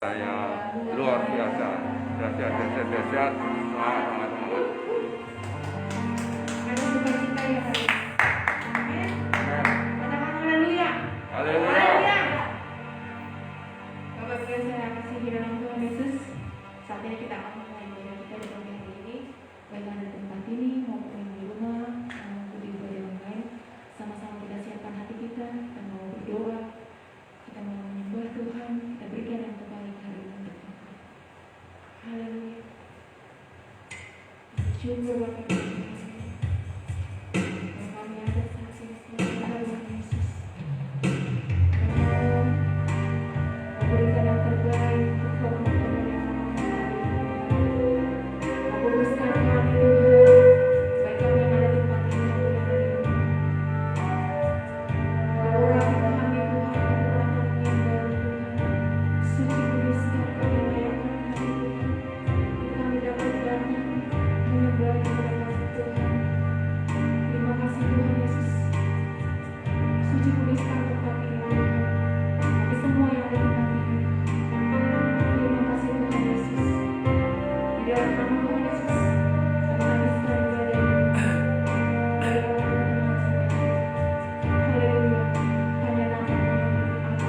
Saya luar biasa. Sehat-sehat. Semangat. Ada sukacita ya hari ini. Amin. Katakan haleluya. Haleluya. Bapak Ibu saya kasih di dalam Tuhan Yesus. Saat ini kita akan mulai ibadah kita di pagi hari ini. Baik ada di tempat ini maupun yang di rumah maupun di ibadah yang lain. Sama-sama kita siapkan hati kita mau berdoa. Kita mau menyembah Tuhan. Kita berikan yang terbaik hari ini untuk Tuhan. Haleluya. Syukur Bapak Ibu. Kami ada saksi Tuhan Yesus. Kau berikan yang terbaik untuk format yang Kau luruskan kami Tuhan, baik kami yang ada di tempat ini maupun yang ada di rumah. Kau urapi kami Tuhan, kekuatan yang baru Tuhan. Suci kuduskan kami, layakkan kami Tuhan. Kami dapat datang menyembah kepada kasih Tuhan. Terima kasih Tuhan Yesus. Suci kuduskan kami Tuhan. Bagi semua yang ada di tempat ini. Terima kasih Tuhan Yesus. Di dalam nama Tuhan Yesus, kami habiskan ibadah ini. Haleluya. Hanya nama Tuhan yang kudus,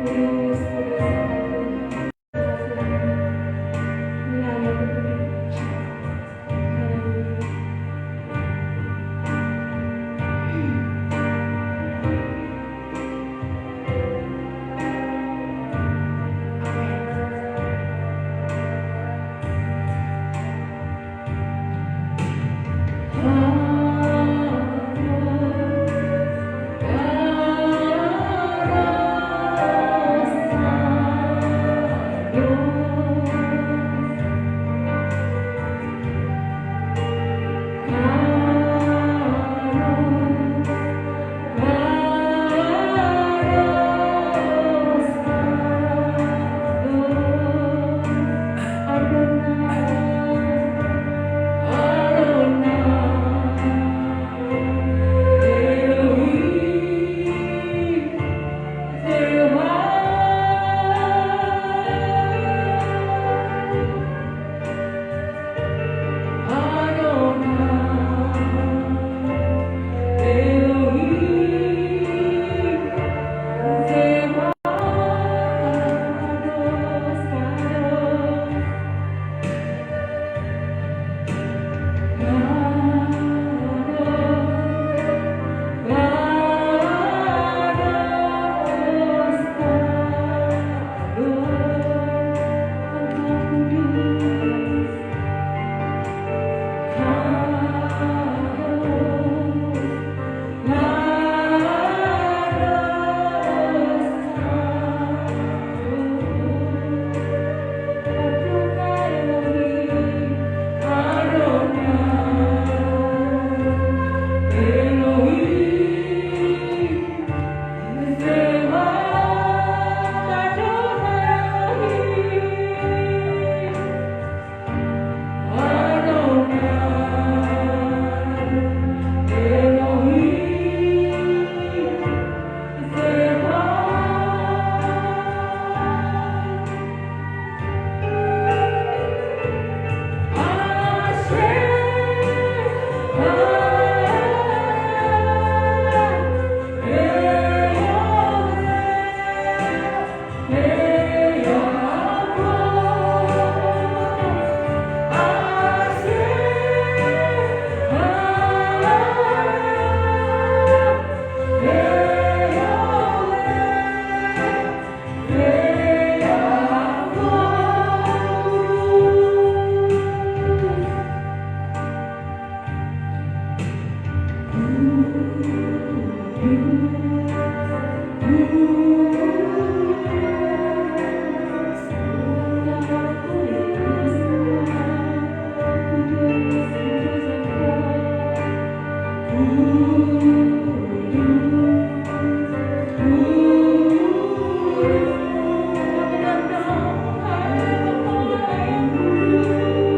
kudus Allah Tuhan. Haleluya.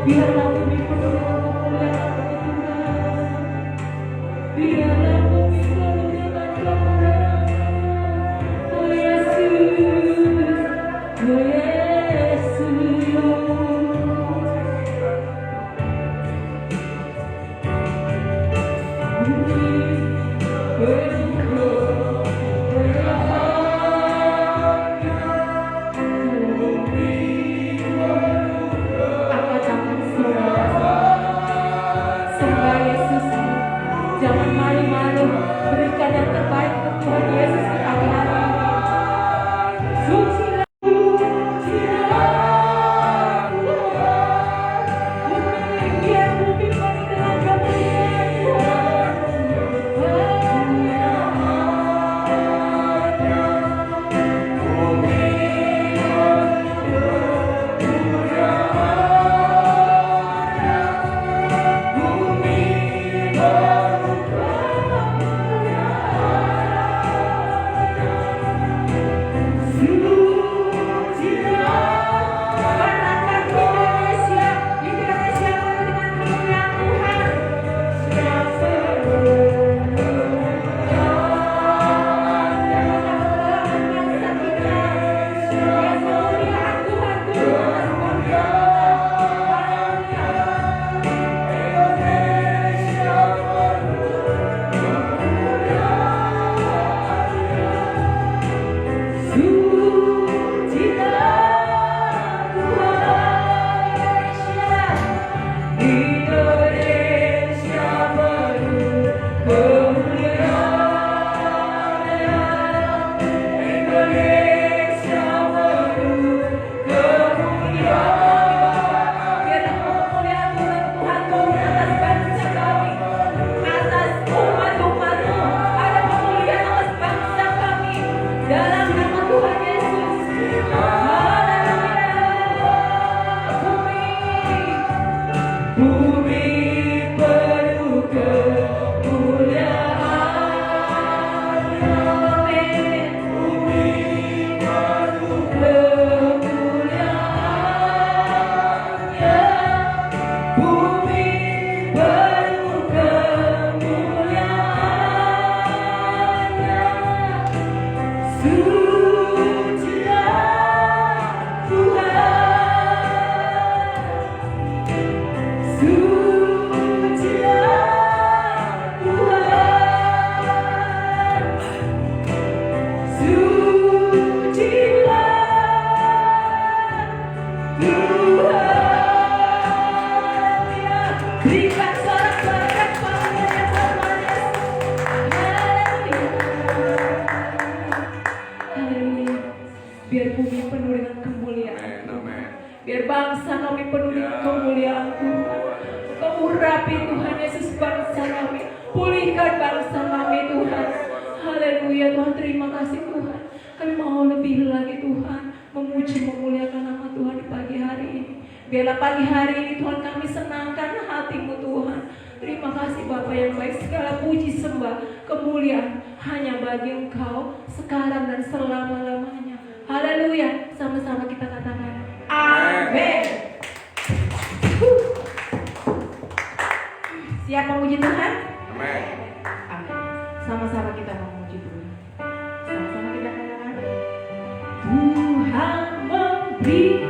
Biarlah bumi penuh kemuliaan Tuhan. Biarlah bumi penuh dengan kemuliaan Oh Yesus, oh Yesus. Bumi penuh kemuliaan. Angkat tangan saudara. Berikan sorak-sorai kepada Haleluya. Biar bumi penuh dengan kemuliaan. Biar bangsa kami penuh dengan kemuliaan Tuhan. Engkau urapi Tuhan Yesus bangsa kami. Pulihkan bangsa kami Tuhan. Haleluya Tuhan, terima kasih Tuhan. Kami mau lebih lagi Tuhan memuji memuliakan nama Tuhan di pagi hari ini. Biarlah pagi hari ini Tuhan kami senangkan hati-Mu Tuhan. Terima kasih Bapa yang baik, segala puji sembah kemuliaan hanya bagi Engkau sekarang dan selama-lamanya. Haleluya. Sama-sama kita katakan amin. Siap memuji Tuhan? Amin. Amin. Sama-sama kita memuji Tuhan. Sama-sama kita katakan Tuhan memberi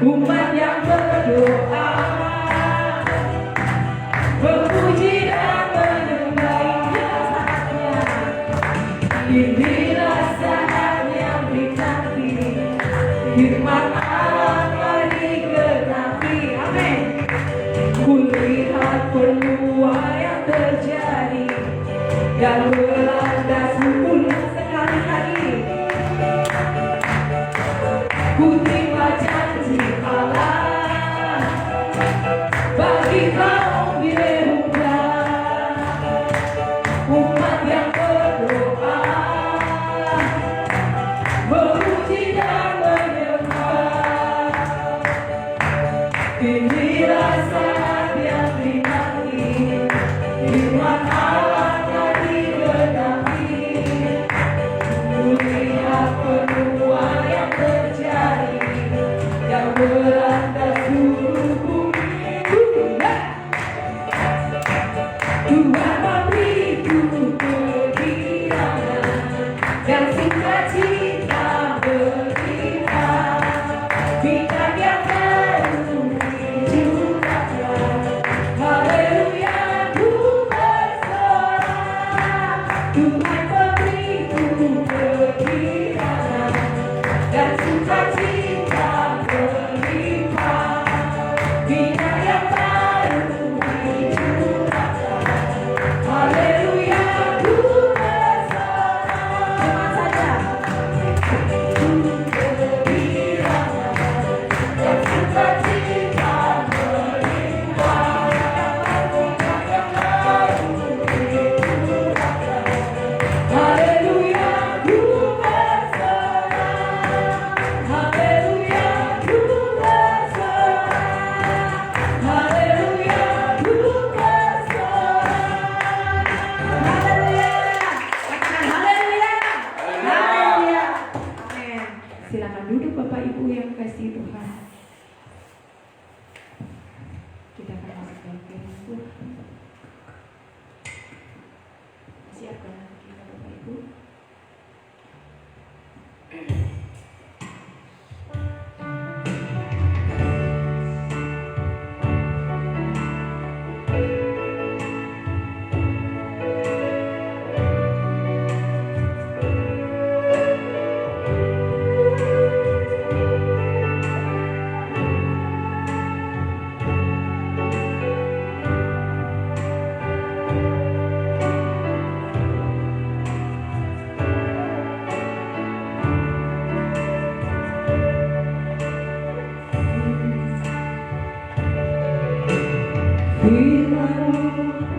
umat yang berdoa, memuji dan menyembahnya saatnya. Inilah saatnya dinanti, firman Allah telah digenapi. Amin. Kulihat penuai yang terjadi dan melanda sempurna sekali lagi. Ku terima janji Allah bagi kaum Yehuda, umat yang berdoa, memuji dan menyembah. Inilah saat yang dinanti, firman Allah telah digenapi. Kulihat penuai yang terjadi yang melanda seluruh bumi. Tuhan memberiku kegirangan dan sukacita berlimpah. Bintang yang baru dicurahkan. Haleluya, ku bersorak. Tuhan memberiku kegirangan dan sukacita berlimpah. Bintang yang baru dicurahkan. Haleluya, ku bersorak.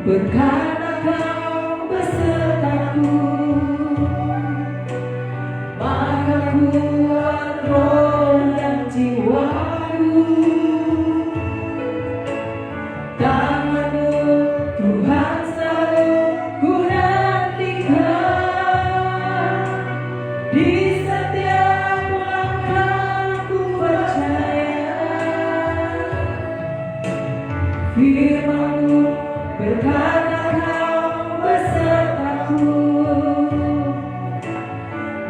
Berkarena kau besertaku, maka kuat roh dan jiwaku. Tangan-Mu Tuhan selalu ku nantikan, di setiap langkahku percaya. Firman-Mu berkata kau besertaku,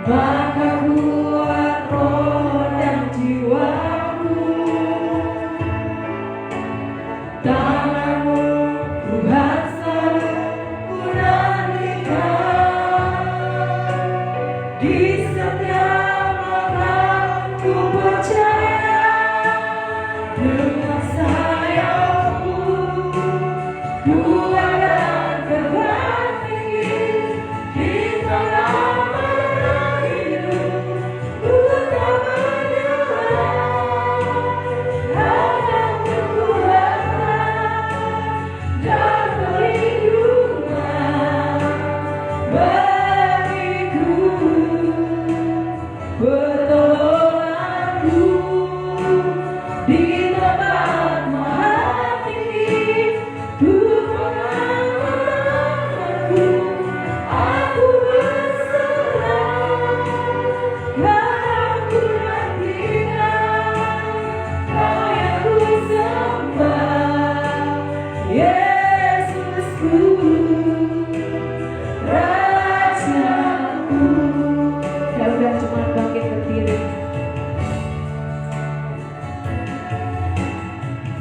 maka kuat roh dan jiwaku. Tangan-Mu Tuhan selalu ku nantikan, di setiap langkahku percaya. Dengan sayap-Mu ku akan terbang tinggi di tengah badai hidup. Ku tak menyerah, hanya kekuatan dan perlindungan bagiku. Pertolongan-Mu di tempat maha tinggi. Tuhan aku berserah, yang ku nantikan, Kau yang ku sembah, Yesusku, Rajaku. Ya udah, cuma bangkit berdiri.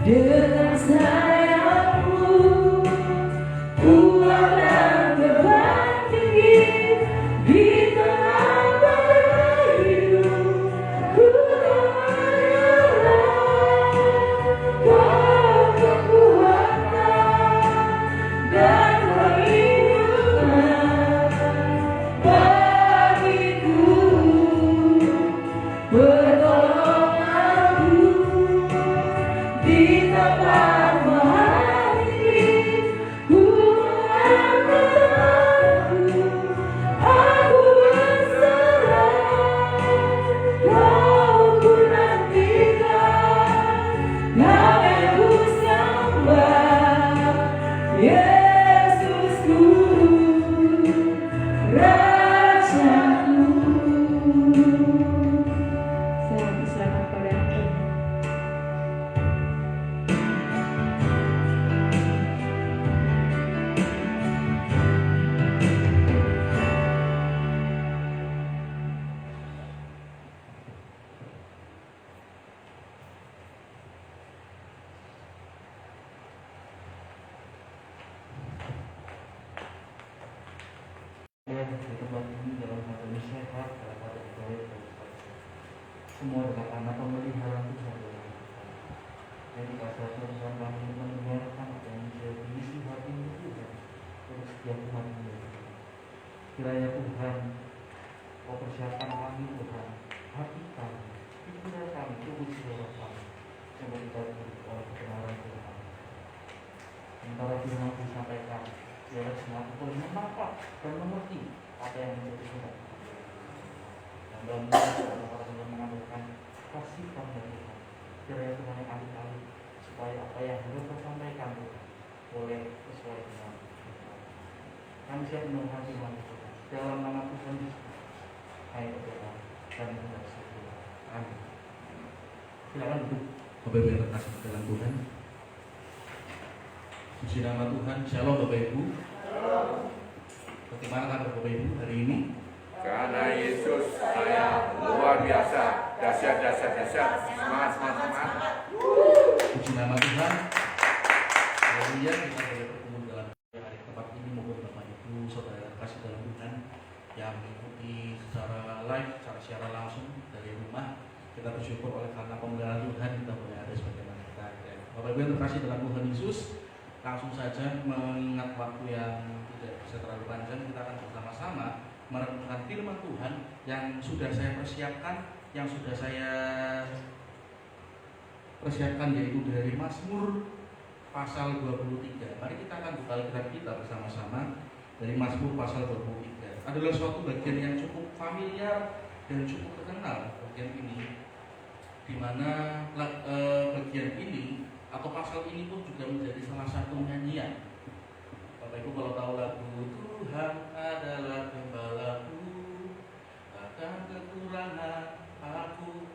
Dengan sayap-Mu ku akan terbang tinggi di tengah badai hidup. Ku tak menyerah, Kau kekuatan dan perlindungan bagiku. Pertolongan-Mu di tempat maha tinggi. Ku mengangkat aku berserah, Kau ku nantikan, Kau yang ku sembah, Yesusku, Rajaku. Saya persilakan pada Anda. Di tempat ini dalam hati sehat, dalam hati baik, semua dengan anak pemeliharaan Tuhan. Jadi kasih Tuhan kami mendengarkan apa yang menjadi isi hati Tuhan untuk setiap umat ini. Kiranya Tuhan, Kau persiapkan kami Tuhan, hati kami, pikiran kami, tubuh jiwa kami, sehingga kita diberi oleh kebenaran Tuhan. Sementara firman disampaikan, biarlah semua itu boleh menangkap dan mengerti apa yang menjadi Tuhan. Dan dalam para yang mengamalkan kasih kamu Tuhan, kiranya Tuhan yang alih-alih supaya apa yang harus tersampaikan Tuhan boleh sesuai dengan Tuhan. Kami siap mendengar firman Tuhan dalam nama Tuhan Yesus. Hai berdoa dan bersyukur. Amin. Silakan duduk. Bapak Ibu yang terkasih dalam Tuhan. Puji nama Tuhan. Shalom Bapak Ibu. Bagaimana kabar Bapak Ibu hari ini? Karena Yesus saya luar biasa, dahsyat. Semangat. Puji nama Tuhan. Haleluya, kita boleh bertemu dalam hari tempat ini maupun Bapak Ibu, saudara terkasih dalam Tuhan yang mengikuti secara live, secara langsung dari rumah. Kita bersyukur oleh karena pemeliharaan Tuhan kita boleh ada sebagaimana kita. Bapak Ibu yang terkasih dalam Tuhan Yesus, langsung saja mengingat waktu yang tidak bisa terlalu panjang, kita akan bersama-sama merenungkan firman Tuhan yang sudah saya persiapkan, yaitu dari Mazmur pasal 23. Mari kita akan buka Alkitab kita bersama-sama dari Mazmur pasal 23. Adalah suatu bagian yang cukup familiar dan cukup terkenal bagian ini, di mana bagian ini atau pasal ini pun juga menjadi salah satu nyanyian. Bapak Ibu kalau tahu lagu Tuhan adalah gembalaku, takkan kekurangan aku.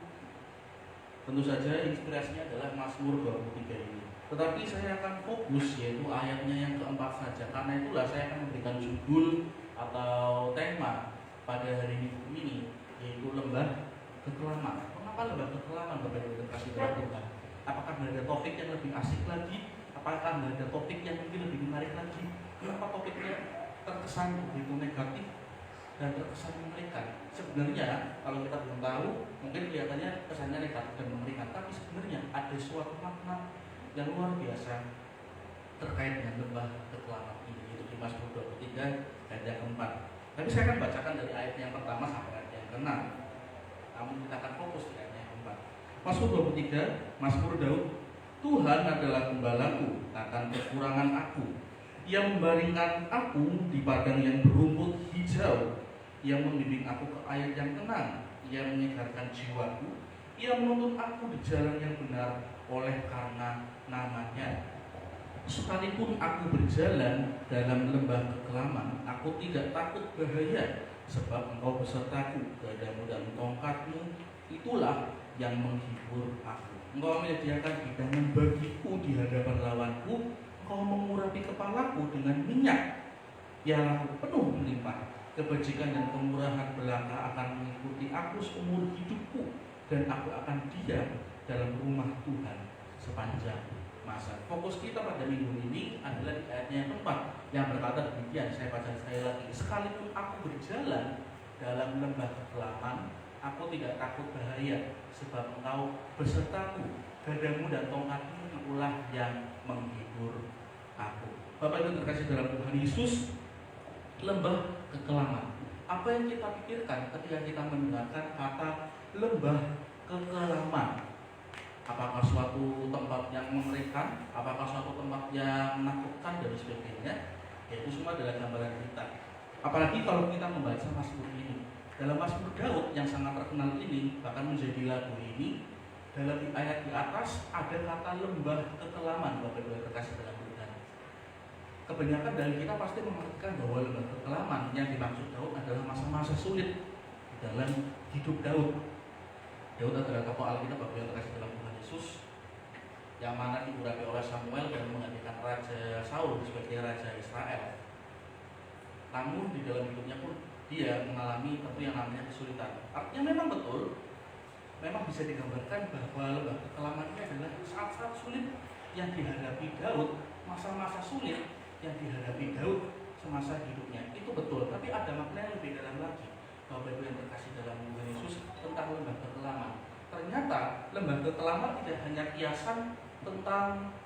Tentu saja inspirasinya adalah Mazmur 23 ini. Tetapi saya akan fokus yaitu ayatnya yang keempat saja. Karena itulah saya akan memberikan judul atau tema pada hari Minggu ini, yaitu lembah kekelaman. Mengapa lembah kekelaman Bapak Ibu terkasih dalam Tuhan? Apakah ada topik yang lebih asik lagi? Apakah ada topik yang mungkin lebih menarik lagi? Kenapa topiknya terkesan begitu negatif dan terkesan mengerikan? Sebenarnya kalau kita belum tahu, mungkin kelihatannya kesannya negatif dan mengerikan, tapi sebenarnya ada suatu makna yang luar biasa terkait dengan lembah kekelaman ini, yaitu di Mazmur 23 ayat yang keempat. Tapi saya akan bacakan dari ayat yang pertama sampai ayat yang ke-6. Namun kita akan fokus di ayat yang keempat. Mazmur 23, Mazmur Daud. Tuhan adalah gembalaku, takkan kekurangan aku. Ia membaringkan aku di padang yang berumput hijau. Ia membimbing aku ke air yang tenang. Ia menyegarkan jiwaku. Ia menuntun aku di jalan yang benar oleh karena namanya. Sekalipun aku berjalan dalam lembah kekelaman, aku tidak takut bahaya, sebab Engkau besertaku, gadamu dan tongkatmu, itulah yang menghibur aku. Engkau menyediakan hidangan bagiku di hadapan lawanku. Engkau mengurapi kepalaku dengan minyak, pialaku penuh melimpah. Kebajikan dan kemurahan belaka akan mengikuti aku seumur hidupku, dan aku akan diam dalam rumah Tuhan sepanjang masa. Fokus kita pada minggu ini adalah di ayatnya yang keempat, yang berkata demikian. Saya baca sekali lagi. Sekalipun aku berjalan dalam lembah kekelaman, aku tidak takut bahaya, sebab Engkau besertaku, gadamu dan tongkatmu itulah yang menghibur aku. Bapak Ibu terkasih dalam Tuhan Yesus, lembah kekelaman. Apa yang kita pikirkan ketika kita mendengarkan kata lembah kekelaman? Apakah suatu tempat yang mengerikan? Apakah suatu tempat yang menakutkan dan sebagainya? Itu semua adalah gambaran kita. Apalagi kalau kita membaca Mazmur ini. Dalam Mazmur Daud yang sangat terkenal ini, bahkan menjadi lagu ini, dalam ayat di atas ada kata lembah kekelaman. Bapak Ibu terkasih dalam Tuhan. Kebanyakan dari kita pasti mengartikan bahwa lembah kekelaman yang dimaksud Daud adalah masa-masa sulit dalam hidup Daud. Daud adalah tokoh Alkitab Bapak yang terkasih dalam Tuhan Yesus, yang mana diurapi oleh Samuel dan menggantikan Raja Saul sebagai Raja Israel. Namun di dalam hidupnya pun dia mengalami tentu yang namanya kesulitan. Artinya memang betul, memang bisa digambarkan bahwa lembah kekelaman ini adalah saat-saat sulit yang dihadapi Daud, masa-masa sulit yang dihadapi Daud semasa hidupnya. Itu betul, tapi ada makna yang lebih dalam lagi. Bapak Ibu yang terkasih dalam Tuhan Yesus, tentang lembah kekelaman. Ternyata lembah kekelaman tidak hanya kiasan tentang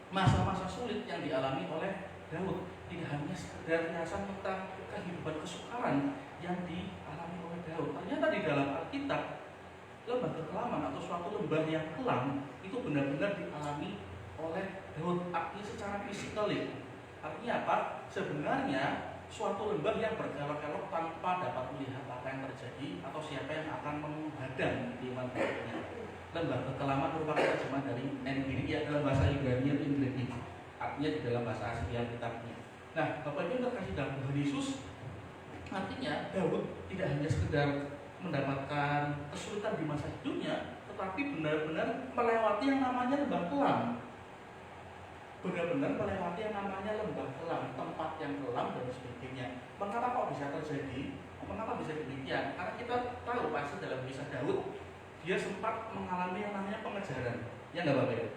masa-masa sulit yang dialami oleh Daud, tidak hanya sekedar kiasan tentang kehidupan kesukaran yang dialami oleh Daud. Ternyata di dalam Alkitab, lembah kekelaman atau suatu lembah yang kelam itu benar-benar dialami oleh Daud. Artinya secara fisikal. Artinya apa? Sebenarnya suatu lembah yang berkelok-kelok tanpa dapat melihat apa yang terjadi atau siapa yang akan menghadang iman Daudnya. Lembah kekelaman merupakan terjemahan dari NBD, ya dalam bahasa Ibrani atau Injili. Artinya di dalam bahasa asli Alkitabnya. Nah, Bapak Ibu terkasih dalam Tuhan Yesus, artinya Daud tidak hanya sekedar mendapatkan kesulitan di masa hidupnya, tetapi benar-benar melewati yang namanya lembah kelam. Benar-benar melewati yang namanya lembah kelam, tempat yang kelam dan sebagainya. Mengapa kok bisa terjadi? Mengapa bisa demikian? Karena kita tahu pasti dalam kisah Daud, dia sempat mengalami yang namanya pengejaran. Ya nggak Bapak Ibu?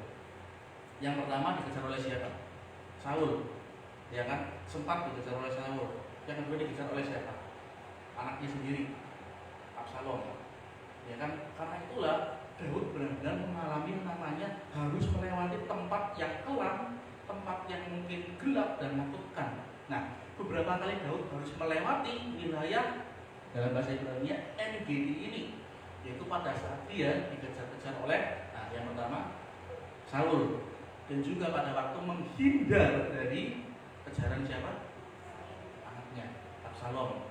Yang pertama dikejar oleh siapa? Saul. Ya kan? Sempat dikejar oleh Saul. Yang kedua dikejar oleh siapa? Anaknya sendiri, Absalom. Ya kan? Karena itulah Daud benar-benar mengalami yang namanya harus melewati tempat yang kelam, tempat yang mungkin gelap dan menakutkan. Nah, beberapa kali Daud harus melewati wilayah dalam bahasa Ibrani NGD ini, yaitu pada saat dia dikejar-kejar oleh, yang pertama Saul, dan juga pada waktu menghindar dari kejaran siapa? Anaknya, Absalom.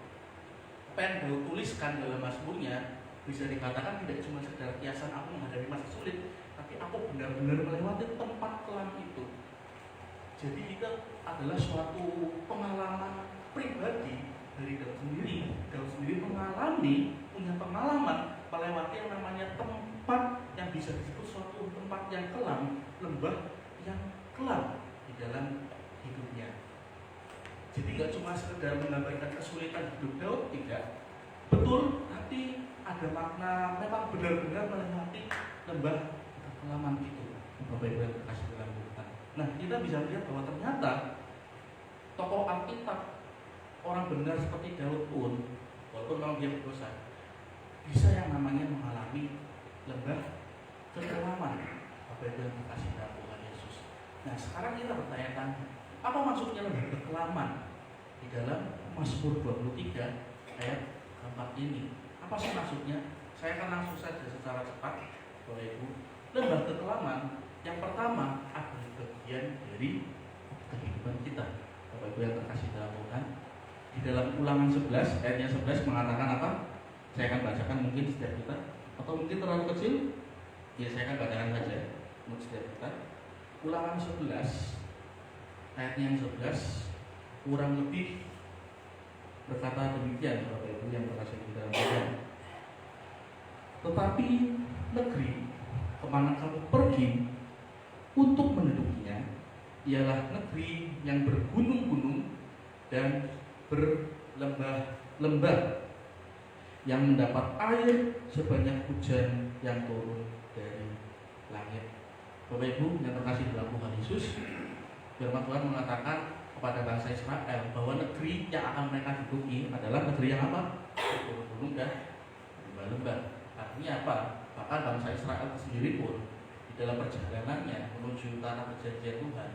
Apa yang Daud tuliskan dalam Mazmurnya bisa dikatakan tidak cuma sekedar kiasan aku menghadapi masa sulit, tapi aku benar-benar melewati tempat kelam itu. Jadi itu adalah suatu pengalaman pribadi dari Daud sendiri. Daud sendiri punya pengalaman melewati yang namanya tempat yang bisa disebut suatu tempat yang kelam, lembah yang kelam di dalam hidupnya. Jadi nggak cuma sekedar menggambarkan kesulitan hidup Daud, tidak. Betul, tapi ada makna memang benar-benar melewati lembah kekelaman itu. Bapak Ibu yang terkasih dalam Tuhan. Nah, kita bisa lihat bahwa ternyata tokoh Alkitab orang benar seperti Daud pun, walaupun memang dia berdosa, bisa yang namanya mengalami lembah kekelaman. Bapak Ibu yang terkasih dalam Tuhan Yesus. Nah, sekarang kita bertanya-tanya, apa maksudnya lembah kekelaman di dalam Mazmur 23 ayat 4 ini? Apa sih maksudnya? Saya akan langsung saja secara cepat, Bapak Ibu. Lembah kekelaman yang pertama adalah bagian dari kehidupan kita. Bapak Ibu yang terkasih dalam Tuhan, di dalam Ulangan 11 ayatnya 11 mengatakan apa? Saya akan bacakan mungkin setiap kita, atau mungkin terlalu kecil. Ya, saya akan bacakan saja untuk setiap kita. Ulangan 11 ayatnya yang 11 kurang lebih berkata demikian, Bapak Ibu yang terkasih di dalam Tuhan. Tetapi negeri kemana kamu pergi untuk mendudukinya ialah negeri yang bergunung-gunung dan berlembah-lembah, yang mendapat air sebanyak hujan yang turun dari langit. Bapak Ibu yang terkasih dalam Tuhan Yesus, firman Tuhan mengatakan kepada bangsa Israel bahwa negeri yang akan mereka duduki adalah negeri yang apa? Gunung-gunung dan lembah-lembah. Artinya apa? Bahkan bangsa Israel sendiri pun di dalam perjalanannya menuju tanah perjanjian Tuhan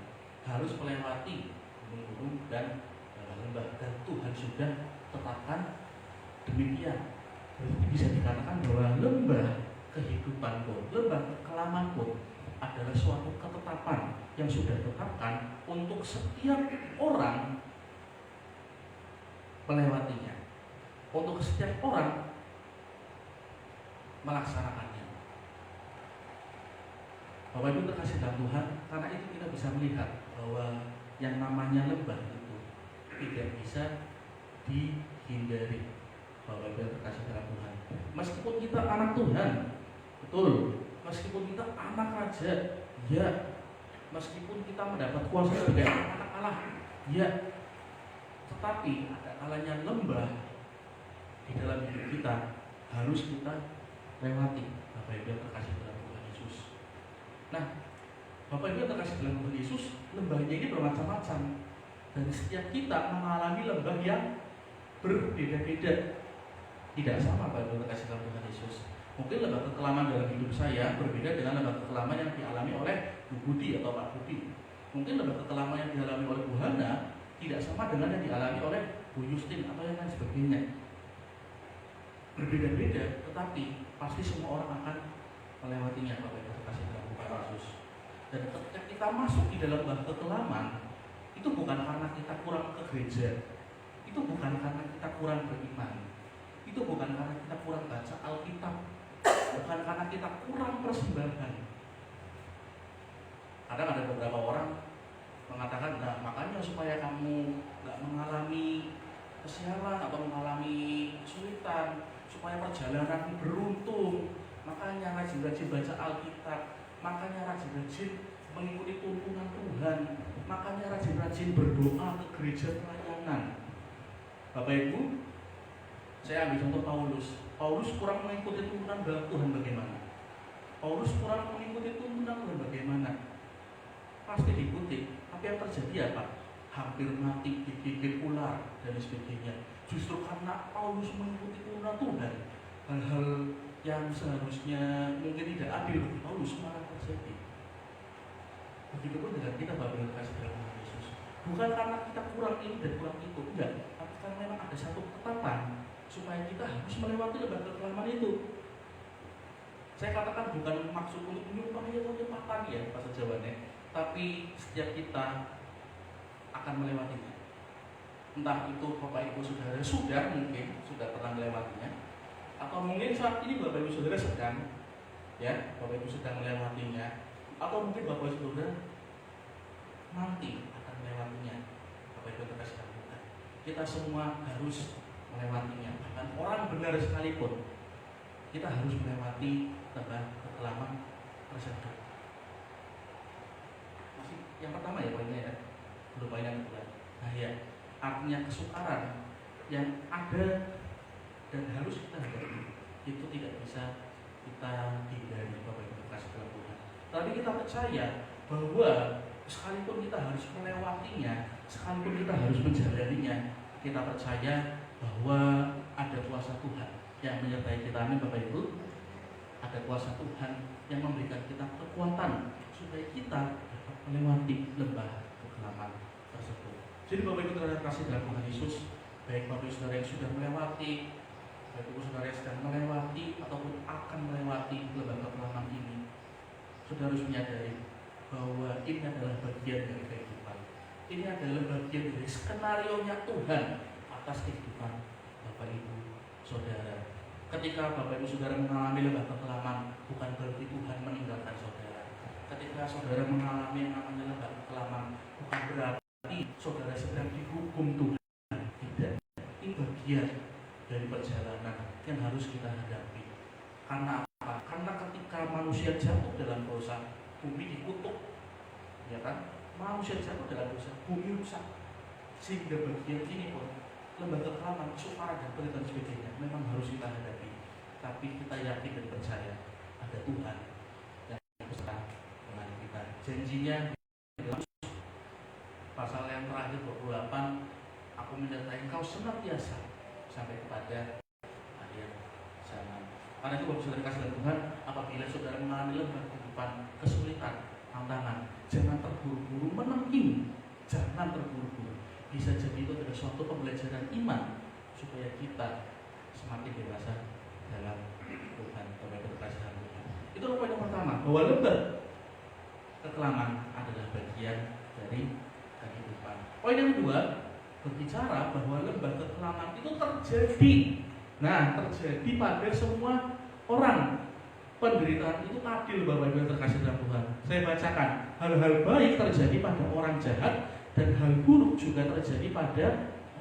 harus melewati gunung-gunung dan lembah, dan Tuhan sudah tetapkan demikian. Jadi bisa dikatakan bahwa lembah kehidupan pun, lembah kekelaman pun adalah suatu ketetapan yang sudah ditetapkan untuk setiap orang melewatinya, untuk setiap orang melaksanakannya. Bapak Ibu terkasih dalam Tuhan, karena itu kita bisa melihat bahwa yang namanya lembah itu tidak bisa dihindari. Bapak Ibu terkasih dalam Tuhan, meskipun kita anak Tuhan, betul, meskipun kita anak raja, ya, meskipun kita mendapat kuasa sebagai anak Allah, ya, tetapi ada kalanya lembah di dalam hidup kita harus kita lewati. Bapak Ibu yang terkasih dalam Tuhan Yesus. Nah, Bapak Ibu yang terkasih dalam Tuhan Yesus, lembahnya ini bermacam-macam, dan setiap kita mengalami lembah yang berbeda-beda. Tidak sama, Bapak Ibu terkasih dalam Tuhan Yesus. Mungkin lembah kekelaman dalam hidup saya berbeda dengan lembah kekelaman yang dialami oleh Bu Budi atau Pak Budi. Mungkin lembah kekelaman yang dialami oleh Bu Hana tidak sama dengan yang dialami oleh Bu Justin atau yang lain sebagainya. Berbeda-beda, tetapi pasti semua orang akan melewatinya, Bapak Ibu terkasih dalam Tuhan Yesus. Dan ketika kita masuk di dalam lembah kekelaman, itu bukan karena kita kurang ke gereja, itu bukan karena kita kurang beriman, itu bukan karena kita kurang baca Alkitab, bukan karena kita kurang persembahan. Kadang ada beberapa orang mengatakan, nah makanya supaya kamu nggak mengalami kesialan atau mengalami kesulitan, supaya perjalananmu beruntung, makanya rajin-rajin baca Alkitab, makanya rajin-rajin mengikuti tuntunan Tuhan, makanya rajin-rajin berdoa ke gereja pelayanan. Bapak Ibu, saya ambil contoh Paulus. Paulus kurang mengikuti tuntunan Tuhan bagaimana? Paulus kurang mengikuti tuntunan Tuhan bagaimana? Pasti diikuti, tapi yang terjadi apa? Hampir mati, digigit ular dan sebagainya. Justru karena Paulus mengikuti tuntunan Tuhan, hal-hal yang seharusnya mungkin tidak adil bagi Paulus malah terjadi. Begitupun dengan kita, Bapak Ibu terkasih dalam Tuhan Yesus. Bukan karena kita kurang ini dan kurang itu, enggak. Tapi karena memang ada satu ketetapan supaya kita harus melewati lembah kekelaman itu. Saya katakan bukan maksud untuk menyumpahi atau menyepakkan ya bahasa Jawanya, tapi setiap kita akan melewatinya. Entah itu Bapak Ibu Saudara sudah pernah melewatinya, atau mungkin saat ini Bapak Ibu Saudara sedang melewatinya, atau mungkin Bapak Ibu Saudara nanti akan melewatinya. Bapak Ibu terkasih dalam Tuhan, kita semua harus melewatinya. Bahkan orang benar sekalipun, kita harus melewati tentang kekelaman tersebut. Masih yang pertama ya poinnya ya, belum poin yang kedua. Nah ya, artinya kesukaran yang ada dan harus kita hadapi itu tidak bisa kita hindari, Bapak Ibu terkasih dalam Tuhan. Tapi kita percaya bahwa sekalipun kita harus melewatinya, sekalipun kita harus menjalaninya, kita percaya bahwa ada kuasa Tuhan yang menyertai kita. Amin Bapak Ibu. Ada kuasa Tuhan yang memberikan kita kekuatan supaya kita dapat melewati lembah kekelaman tersebut. Jadi Bapak Ibu terkasih dalam Tuhan Yesus, baik Bapak Ibu Saudara yang sudah melewati, baik Ibu Saudara yang sedang melewati ataupun akan melewati lembah kekelaman ini, Saudara harus menyadari bahwa ini adalah bagian dari kehidupan. Ini adalah bagian dari skenario-nya Tuhan atas kehidupan Bapak Ibu Saudara. Ketika Bapak Ibu Saudara mengalami lembah kekelaman, bukan berarti Tuhan meninggalkan saudara. Ketika saudara mengalami yang namanya lembah kekelaman, bukan berarti saudara sedang dihukum Tuhan. Tidak. Ini bagian dari perjalanan yang harus kita hadapi. Karena apa? Karena ketika manusia jatuh dalam dosa, bumi dikutuk, ya kan? Manusia jatuh dalam dosa, bumi rusak. Sehingga bagian ini pun lembah kekelaman, kesukaran dan penderitaan sebagainya memang harus kita hadapi. Tapi kita yakin dan percaya ada Tuhan yang beserta dengan kita. Janjinya dalam pasal yang terakhir 28, aku menyertai engkau senantiasa sampai kepada akhir zaman. Karena itu Bapak Saudara kasih dalam Tuhan, apabila saudara mengalami lembah kehidupan, kesulitan, tantangan, jangan terburu-buru menangkini, jangan terburu-buru. Bisa jadi itu adalah suatu pembelajaran iman supaya kita semakin dewasa dalam Tuhan. Bapak Ibu terkasih dalam Tuhan. Itu poin yang pertama, bahwa lembah kekelaman adalah bagian dari kehidupan. Poin yang kedua, berbicara bahwa lembah kekelaman itu terjadi. Nah, terjadi pada semua orang. Penderitaan itu adil, Bapak Ibu yang terkasih dalam Tuhan. Saya bacakan, hal-hal baik terjadi pada orang jahat dan hal buruk juga terjadi pada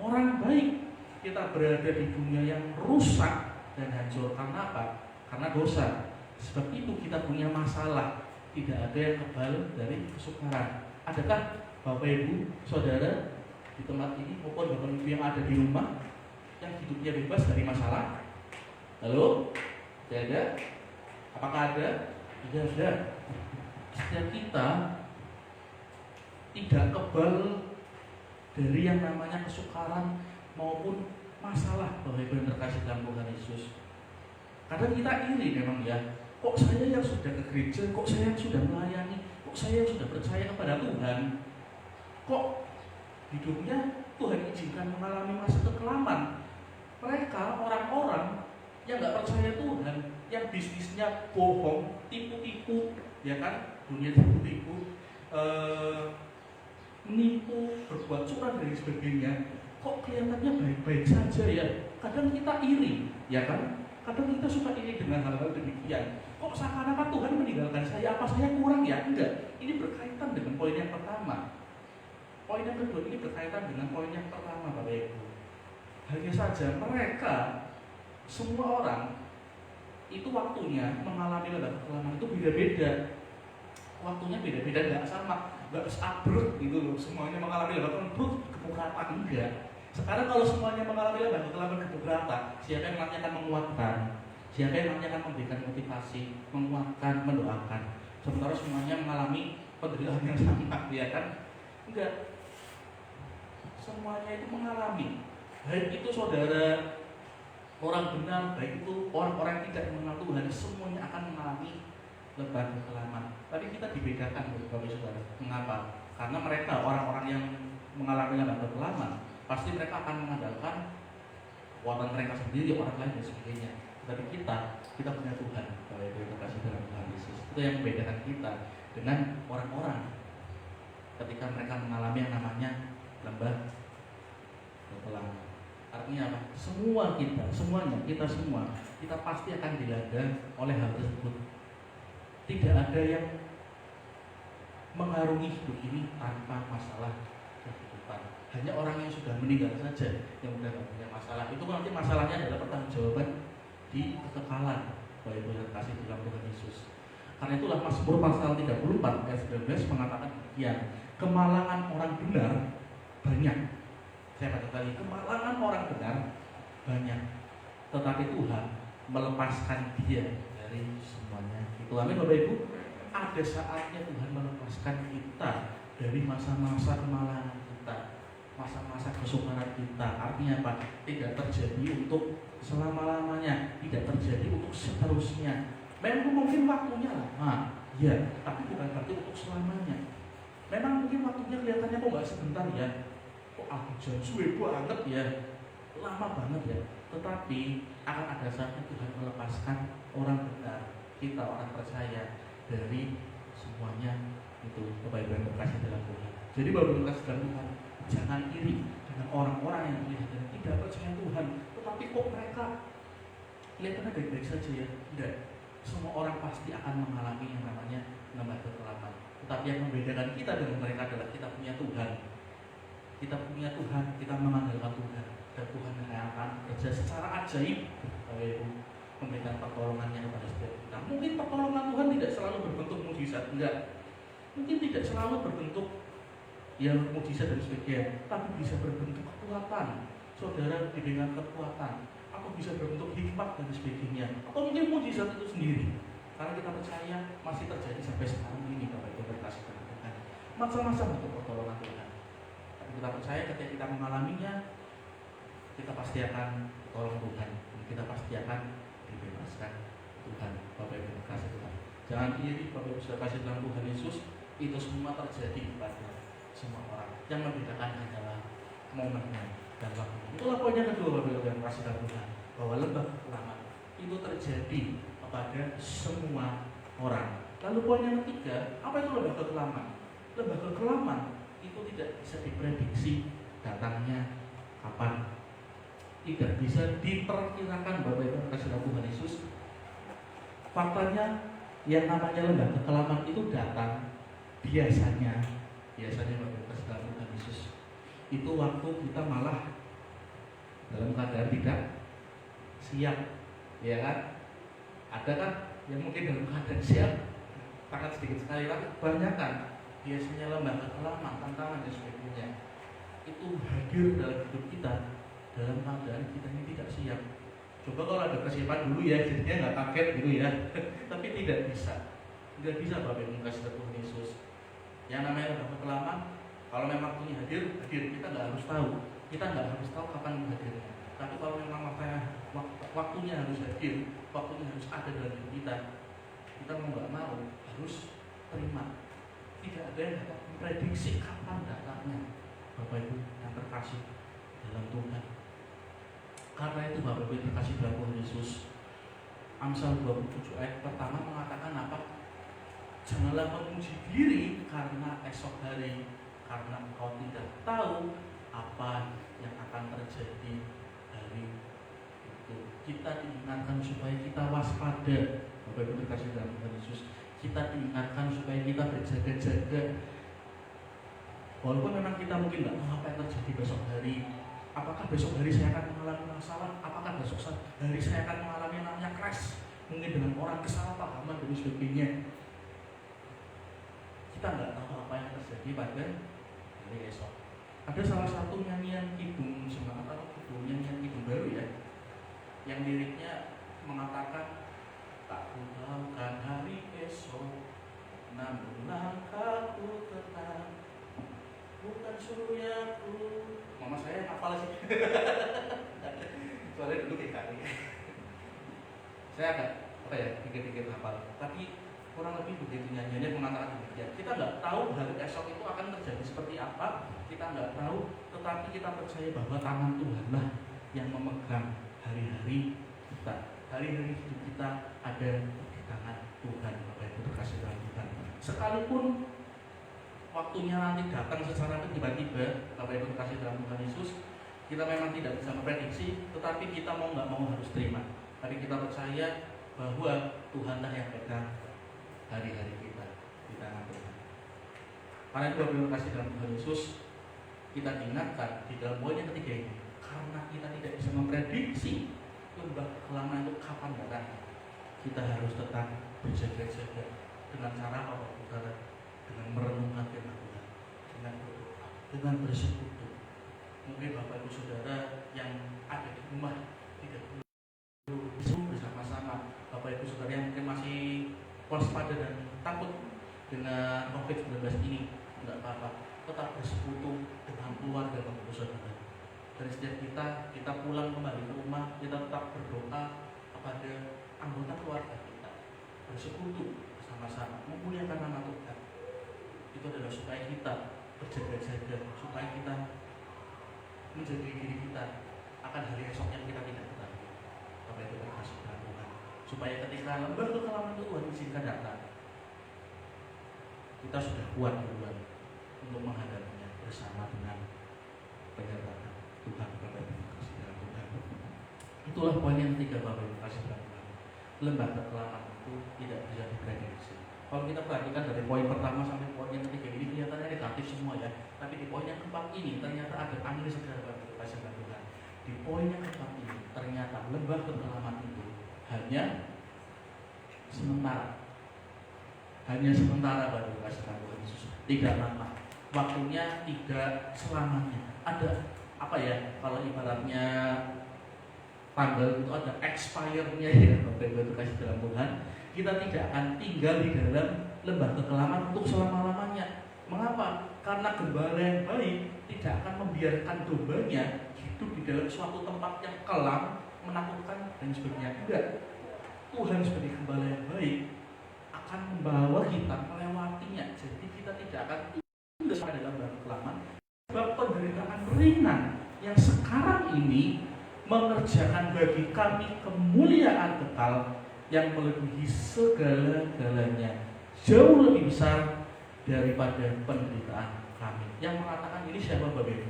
orang baik. Kita berada di dunia yang rusak dan hancur. Karena apa? Karena dosa. Sebab itu kita punya masalah. Tidak ada yang kebal dari kesukaran. Adakah Bapak Ibu Saudara di tempat ini maupun Bapak Ibu yang ada di rumah yang hidupnya bebas dari masalah? Halo? Tidak ada? Apakah ada? Tidak ada. Setiap kita tidak kebal dari yang namanya kesukaran maupun masalah, Bapak Ibu yang terkasih dalam Tuhan Yesus. Kadang kita iri memang ya, kok saya yang sudah ke gereja, kok saya yang sudah melayani, kok saya yang sudah percaya kepada Tuhan, kok hidupnya Tuhan izinkan mengalami masa kekelaman. Mereka orang-orang yang nggak percaya Tuhan, yang bisnisnya bohong, tipu-tipu, ya kan, dunia tipu-tipu, menipu, berbuat curang dan sebagainya, kok kelihatannya baik-baik saja ya. Kadang kita iri, ya kan? Kadang kita suka iri dengan hal-hal demikian. Kok seakan-akan Tuhan meninggalkan saya, apa saya kurang ya? Enggak, ini berkaitan dengan poin yang pertama. Poin yang kedua ini berkaitan dengan poin yang pertama, Bapak Ibu. Hanya saja mereka, semua orang, itu waktunya mengalami lembah kekelaman itu beda-beda. Waktunya beda-beda, nggak sama, nggak sabrut gitu loh. Semuanya mengalami lembah kekelaman keberatan, enggak. Sekarang kalau semuanya mengalami lembah kekelaman keberatan, siapa yang nanti akan menguatkan? Siapa yang nanti akan memberikan motivasi, menguatkan, mendoakan? Sementara semuanya mengalami penderitaan yang sama, ya kan? Enggak. Semuanya itu mengalami. Baik itu saudara orang benar, baik itu orang-orang yang tidak mengenal Tuhan, semuanya akan mengalami lembah kekelaman. Tapi kita dibedakan, Bapak Saudara. Mengapa? Karena mereka orang-orang yang mengalami lembah kekelaman, pasti mereka akan mengandalkan kekuatan mereka sendiri, orang lain dan sebagainya. Tapi kita punya Tuhan, Bapak Ibu terkasih dalam Tuhan Yesus. Itu yang membedakan kita dengan orang-orang ketika mereka mengalami yang namanya lembah kekelaman. Artinya apa? Semuanya, kita semua, kita pasti akan dilanda oleh hal tersebut. Tidak ada yang mengarungi hidup ini tanpa masalah kehidupan. Hanya orang yang sudah meninggal saja yang sudah tidak punya masalah. Itu nanti masalahnya adalah pertanggungjawaban di kekekalan. Bapak Ibu yang kasih dalam Tuhan Yesus. Karena itulah Mazmur pasal 34 ayat 19 mengatakan demikian, kemalangan orang benar banyak. Saya katakan kali, kemalangan orang benar banyak, tetapi Tuhan melepaskan dia dari semuanya. Itu amin Bapak Ibu. Ada saatnya Tuhan melepaskan kita dari masa-masa kemalangan kita, masa-masa kesukaran kita. Artinya apa? Tidak terjadi untuk selama-lamanya, tidak terjadi untuk seterusnya. Memang mungkin waktunya lama, ya, tapi bukan berarti untuk selamanya. Memang mungkin waktunya kelihatannya kok nggak sebentar ya, kok aku jam suwe banget ya, lama banget ya. Tetapi akan ada saatnya Tuhan melepaskan orang benar, kita orang percaya dari semuanya itu. Bapak Ibu yang terkasih dalam Tuhan. Jadi Bapak Ibu terkasih dalam Tuhan, jangan iri dengan orang-orang yang tidak percaya Tuhan. Tetapi kok mereka kelihatannya baik-baik saja ya? Tidak. Semua orang pasti akan mengalami yang namanya lembah kekelaman. Tetapi yang membedakan kita dengan mereka adalah kita punya Tuhan. Kita punya Tuhan, kita mengandalkan Tuhan. Dan Tuhan yang akan bekerja secara ajaib, Bapak Ibu, memberikan pertolongannya kepada setiap kita. Mungkin pertolongan Tuhan tidak selalu berbentuk mukjizat, enggak. Mungkin tidak selalu berbentuk yang mukjizat dan sebagainya, tapi bisa berbentuk kekuatan. Saudara dengan kekuatan, atau bisa berbentuk hikmat dan sebagainya, atau mungkin mukjizat itu sendiri. Karena kita percaya masih terjadi sampai sekarang ini, Bapak Ibu berkasih Tuhan. Macam-macam untuk pertolongan Tuhan. Tapi kita percaya ketika kita mengalaminya, kita pasti akan tolong Tuhan. Kita pasti akan dibebaskan Tuhan. Bapak Ibu berkasih Tuhan. Jangan iri, Bapak Ibu sudah kasih dalam Tuhan Yesus. Itu semua terjadi kepada semua orang. Yang membedakan adalah momennya dan waktunya. Itulah poin yang kedua, Bapak Ibu yang kasih dalam Tuhan, bahwa lembah kekelaman itu terjadi kepada semua orang. Lalu poin yang ketiga, apa itu lembah kekelaman? Lembah kekelaman itu tidak bisa diprediksi datangnya kapan. Tidak bisa diperkirakan, Bapak Ibu kasih dalam Tuhan Yesus. Faktanya yang namanya lembah kekelaman itu datang biasanya Bapak Ibu kasih dalam Tuhan Yesus, itu waktu kita malah dalam keadaan tidak siap, ya kan? Ada kan yang mungkin dalam keadaan siap sangat sedikit sekali, tapi banyak kan biasanya lembah kekelaman, tantangan dan sebagainya itu hadir dalam hidup kita dalam keadaan kita ini tidak siap. Coba kalau ada persiapan dulu ya, jadinya nggak kaget gitu ya. Tapi tidak bisa Bapak Ibu kasih Tuhan Yesus. Yang namanya lembah kekelaman, kalau memang waktunya hadir, kita nggak harus tahu. Kita nggak harus tahu kapan hadirnya. Tapi kalau memang waktunya harus hadir, waktunya harus ada dalam hidup kita mau nggak mau harus terima. Tidak ada yang dapat memprediksi kapan datangnya, Bapak Ibu yang terkasih dalam Tuhan. Karena itu Bapak Ibu yang terkasih dalam Tuhan Yesus, Amsal 27 ayat pertama mengatakan apa? Janganlah memuji diri karena esok hari, karena engkau tidak tahu apa yang akan terjadi hari itu. Kita diingatkan supaya kita waspada, Bapak Ibu terkasih dalam Tuhan Yesus. Kita diingatkan supaya kita berjaga-jaga. Walaupun memang kita mungkin nggak tahu apa yang terjadi besok hari. Apakah besok hari saya akan mengalami masalah? Apakah besok hari saya akan mengalami yang namanya crash? Mungkin dengan orang kesalahpahaman dan sebagainya. Kita nggak tahu apa yang terjadi pada hari esok. Ada salah satu nyanyian kidung semangat atau nyanyian kidung baru ya, yang liriknya mengatakan, tak ku tahu kan hari esok, namun langkahku tenang, bukan suryaku. Mama saya hafal sih. Soalnya dulu kayak kali. Saya agak apa ya, dikit-dikit hafal. Tapi kurang lebih begitu nyanyiannya mengatakan demikian. Kita nggak tahu hari esok itu akan terjadi seperti apa. Kita nggak tahu, tetapi kita percaya bahwa tangan Tuhanlah yang memegang hari-hari kita. Hari-hari hidup kita ada di tangan Tuhan, Bapak Ibu terkasih dalam Tuhan. Sekalipun waktunya nanti datang secara tiba-tiba, Bapak Ibu kasih dalam Tuhan Yesus, kita memang tidak bisa memprediksi, tetapi kita mau nggak mau harus terima. Tapi kita percaya bahwa Tuhanlah yang pegang hari-hari kita di tangan Tuhan. Karena itu Bapak Ibu kasih dalam Tuhan Yesus, kita diingatkan di dalam poin yang ketiga ini, karena kita tidak bisa memprediksi lembah kelamaan itu kapan datang, kita harus tetap berjaga-jaga dengan cara apa, saudara? Dengan merenungkan firman Tuhan, dengan berdoa, dengan bersekutu. Mungkin Bapak Ibu Saudara yang ada di rumah tidak perlu bersama-sama. Bapak Ibu Saudara yang mungkin masih waspada dan takut dengan COVID-19 ini, tidak apa-apa, tetap bersekutu dengan keluarga Bapak Ibu Saudara. Dan setiap kita pulang kembali ke rumah, kita tetap berdoa kepada anggota keluarga kita, bersekutu bersama-sama, memuliakan nama Tuhan. Itu adalah supaya kita berjaga-jaga, supaya kita menjaga diri kita akan hari esok yang kita tidak ketahui. Bapak Ibu terkasih dalam Tuhan, supaya ketika lembah kekelaman itu Tuhan izinkan datang, kita sudah kuat duluan untuk menghadapinya bersama dengan penyertaan Tuhan. Bapak Ibu terkasih dalam Tuhan, itulah poin yang ketiga, Bapak Ibu terkasih dalam Tuhan. Lembah kekelaman itu tidak bisa diprediksi. Kalau kita perhatikan dari poin pertama sampai poin yang ketiga ini kelihatannya negatif semua ya. Tapi di poin yang keempat ini ternyata ada angin segar bagi kasih Tuhan. Di poin yang keempat ini ternyata lembah kekelaman itu hanya sementara. Hanya sementara bagi kasih Tuhan Yesus. Tidak lama. Waktunya tidak selamanya. Ada apa ya? Kalau ibaratnya tanggal itu ada expire-nya ya, Bapak Ibu kasih dalam Tuhan. Kita tidak akan tinggal di dalam lembah kekelaman untuk selama-lamanya. Mengapa? Karena gembala yang baik tidak akan membiarkan dombanya hidup di dalam suatu tempat yang kelam, menakutkan dan sebagainya. Enggak. Tuhan sebagai gembala yang baik akan membawa kita melewatinya. Jadi kita tidak akan tinggal pada dalam lembah kekelaman. Sebab penderitaan ringan yang sekarang ini mengerjakan bagi kami kemuliaan kekal yang melebihi segala-galanya, jauh lebih besar daripada penderitaan kami. Yang mengatakan ini siapa, Bapak Ibu?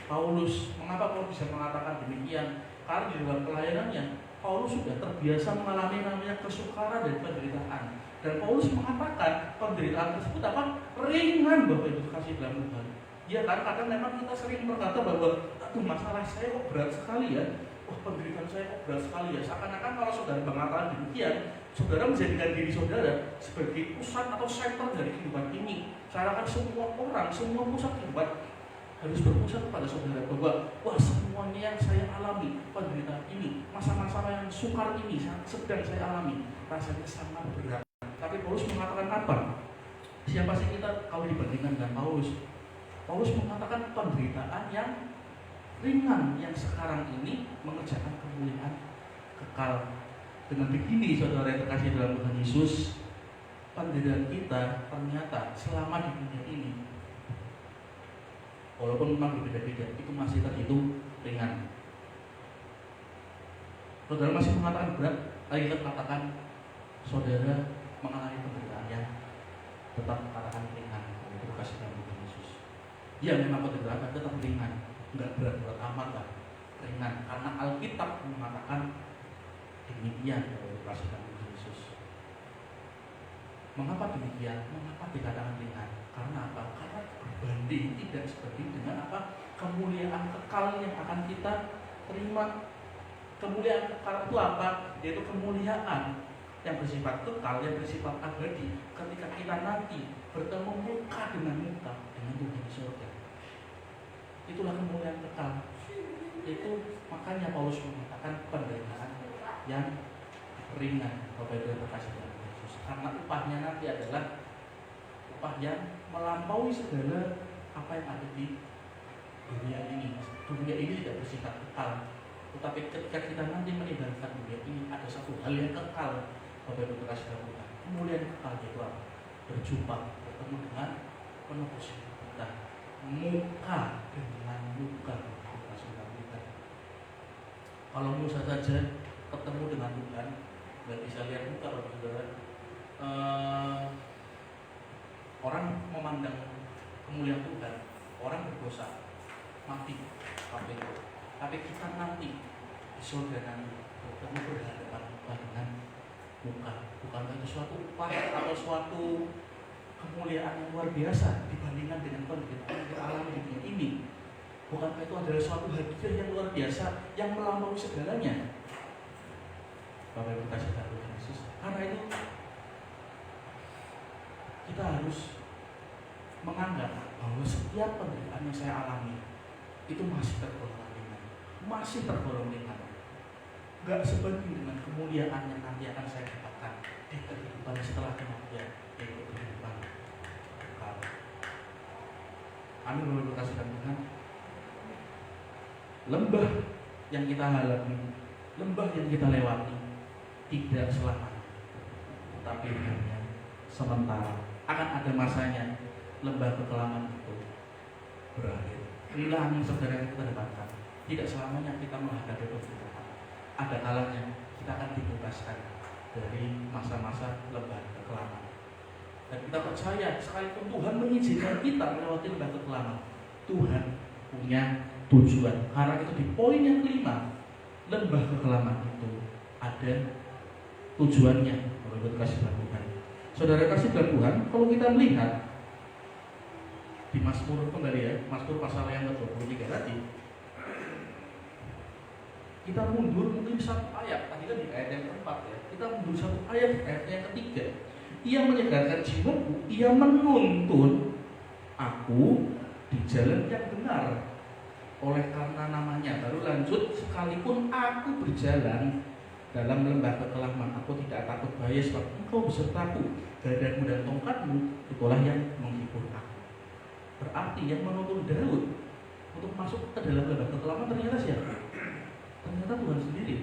Paulus. Mengapa Paulus bisa mengatakan demikian? Karena di dalam pelayanannya Paulus sudah terbiasa mengalami namanya kesukaran dan penderitaan. Dan Paulus mengatakan penderitaan tersebut apa? Ringan, Bapak Ibu kasih dalam Tuhan. Ya kan, kadang memang kita sering berkata bahwa aduh, masalah saya kok berat sekali ya. Wah, penderitaan saya kok berat sekali ya. Seakan-akan kalau saudara mengatakan demikian, saudara menjadikan diri saudara sebagai pusat atau center dari kehidupan ini. Seakan-akan semua orang, semua pusat kehidupan harus berpusat kepada saudara bahwa wah, semuanya yang saya alami, penderitaan ini, masa-masa yang sukar ini sedang saya alami, rasanya sangat berat. Tapi Paulus mengatakan apa? Siapa sih kita kalau dibandingkan dengan Paulus? Paulus mengatakan penderitaan yang ringan yang sekarang ini mengerjakan kemuliaan kekal. Dengan begini, saudara yang terkasih dalam Tuhan Yesus, penderitaan kita ternyata selama di dunia ini, walaupun memang berbeda-beda, itu masih terhitung ringan. Saudara masih mengatakan berat, tapi kita katakan saudara mengalami penderitaan yang tetap katakan ringan. Itu kasih dalam Tuhan Yesus. Ya, memang penderitaan tetap ringan, enggak berat-berat amat lah, ringan. Karena Alkitab mengatakan demikian kalau dikasihkan Tuhan Yesus. Mengapa demikian? Mengapa dikatakan ringan? Karena apa? Karena berbanding tidak sebanding dengan apa? Kemuliaan kekal yang akan kita terima. Kemuliaan kekal itu apa? Yaitu kemuliaan yang bersifat kekal, yang bersifat abadi. Ketika kita nanti bertemu muka dengan Tuhan di surga. Itulah kemuliaan kekal. Itu makanya Paulus mengatakan penderitaan yang ringan, Bapak Ibu terkasih dalam Yesus. Karena upahnya nanti adalah upah yang melampaui segala apa yang ada di dunia ini. Dunia ini tidak bersifat kekal, tetapi ketika kita nanti meninggalkan dunia ini, ada satu hal yang kekal, Bapak Ibu terkasih dalam Tuhan. Kemuliaan kekal itu apa? Berjumpa, bertemu dengan penebus kita, muka dengan muka. Kalau Musa saja ketemu dengan Tuhan, nggak bisa lihat muka, Bapak Saudara. Orang memandang kemuliaan Tuhan, orang berdosa mati KPK, tapi kita nanti di surga nanti bertemu berhadapan dengan muka. Bukankah itu suatu upah atau suatu kemuliaan yang luar biasa dibandingkan dengan penderitaan yang kita alami di dunia ini? Bukankah itu adalah suatu hadiah yang luar biasa yang melampaui segalanya? Bapak Ibu kasih tahu Tuhan Yesus. Karena itu kita harus menganggap bahwa setiap penderitaan yang saya alami itu masih tergolong ringan, masih tergolong ringan, gak sebanding dengan kemuliaan yang nanti akan saya dapatkan di kehidupan setelah kematian, yaitu kehidupan kekal. Amin. Bapak Ibu kasih Tuhan. Lembah yang kita hadapi, lembah yang kita lewati tidak selamanya, tetapi hanya sementara. Akan ada masanya lembah kekelaman itu berakhir. Inilah yang saudara kita dapatkan. Tidak selamanya kita menghadapi penderitaan. Ada kalanya kita akan dibebaskan dari masa-masa lembah kekelaman. Dan kita percaya sekalipun Tuhan mengizinkan kita melewati lembah kekelaman, Tuhan punya tujuan. Karena itu di poin yang kelima, lembah kekelaman itu ada tujuannya. Menurut kasih Tuhan. Saudara kasih Tuhan, kalau kita melihat di Mazmur kembali ya, Mazmur pasal yang ke-23 tadi, kita mundur mungkin satu ayat, tadi kan di ayat yang keempat ya, kita mundur satu ayat yang ketiga. Ia menyegarkan jiwaku, ia menuntun aku di jalan yang benar oleh karena namanya. Baru lanjut, sekalipun aku berjalan dalam lembah kekelaman, aku tidak takut bahaya sebab engkau besertaku, gadamu dan tongkatmu itulah yang menghibur aku. Berarti yang menuntun Daud untuk masuk ke dalam lembah kekelaman ternyata siapa? Ternyata Tuhan sendiri.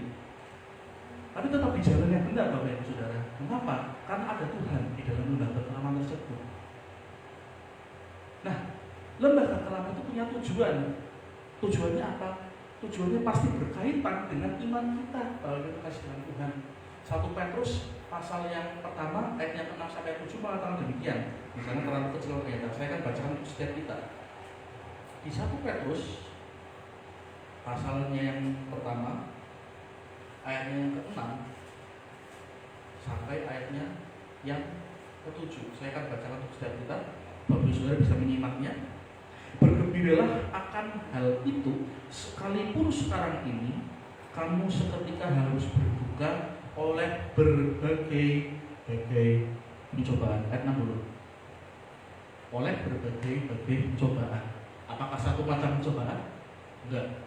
Tapi tetap di jalan yang benar Bapak Ibu Saudara. Mengapa? Karena ada Tuhan di dalam lembah kekelaman tersebut. Nah, lembah kekelaman itu punya tujuan. Tujuannya apa? Tujuannya pasti berkaitan dengan iman kita. Bapak Ibu kasih Tuhan. 1 Petrus pasal yang pertama ayat yang 6 sampai 7 mengatakan demikian. Misalnya terlalu kecil ayat, saya akan bacakan untuk setiap kita. Di 1 Petrus pasalnya yang pertama ayatnya yang ke-6 sampai ayatnya yang ke-7. Saya akan bacakan untuk setiap kita. Bapak Ibu Saudara bisa menyimaknya. Bergembiralah akan hal itu, sekalipun sekarang ini kamu seketika harus berduka oleh berbagai pencobaan. Ayat 6 dulu. Oleh berbagai pencobaan. Apakah satu macam pencobaan? Enggak.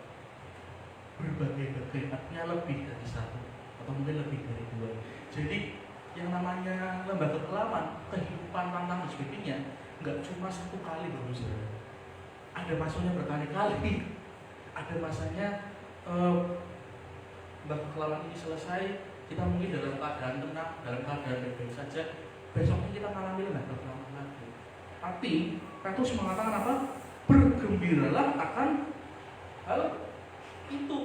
Berbagai artinya lebih dari satu atau mungkin lebih dari dua. Jadi yang namanya lembah kekelaman, kehidupan, tantangan dan sebagainya enggak cuma satu kali Bapak Saudara. Ada masanya berkali-kali. Ada masanya lembah kekelaman ini selesai, kita mungkin dalam keadaan tenang, dalam keadaan baik-baik saja, besoknya kita mengalami lembah kekelaman lagi. Tapi Petrus mengatakan apa? Bergembiralah akan hal itu.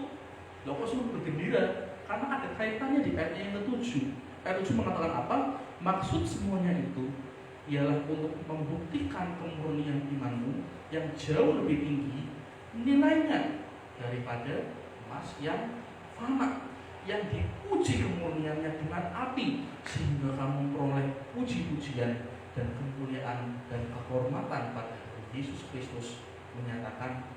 Loh kok suruh bergembira? Karena ada kaitannya di ayat yang ke-7. Ayat 7 mengatakan apa? Maksud semuanya itu ialah untuk membuktikan kemurnian imanmu yang jauh lebih tinggi nilainya daripada emas yang fana, yang diuji kemurniannya dengan api, sehingga kamu memperoleh puji-pujian dan kemuliaan dan kehormatan pada Yesus Kristus menyatakan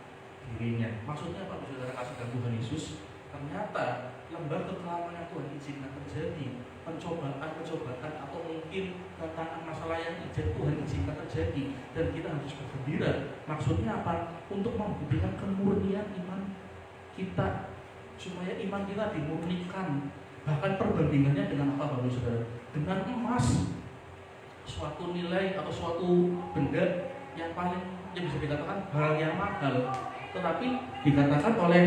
dirinya. Maksudnya Pak Saudara kasih Tuhan Yesus, ternyata lembah kekelaman yang Tuhan izinkan terjadi, pencobaan atau mungkin tantangan masalah yang Tuhan izinkan terjadi, dan kita harus bergembira. Maksudnya apa? Untuk membuktikan kemurnian iman kita, supaya iman kita dimurnikan. Bahkan perbandingannya dengan apa Bapak Saudara? Dengan emas, suatu nilai atau suatu benda yang paling yang bisa dikatakan hal yang mahal, tetapi dikatakan oleh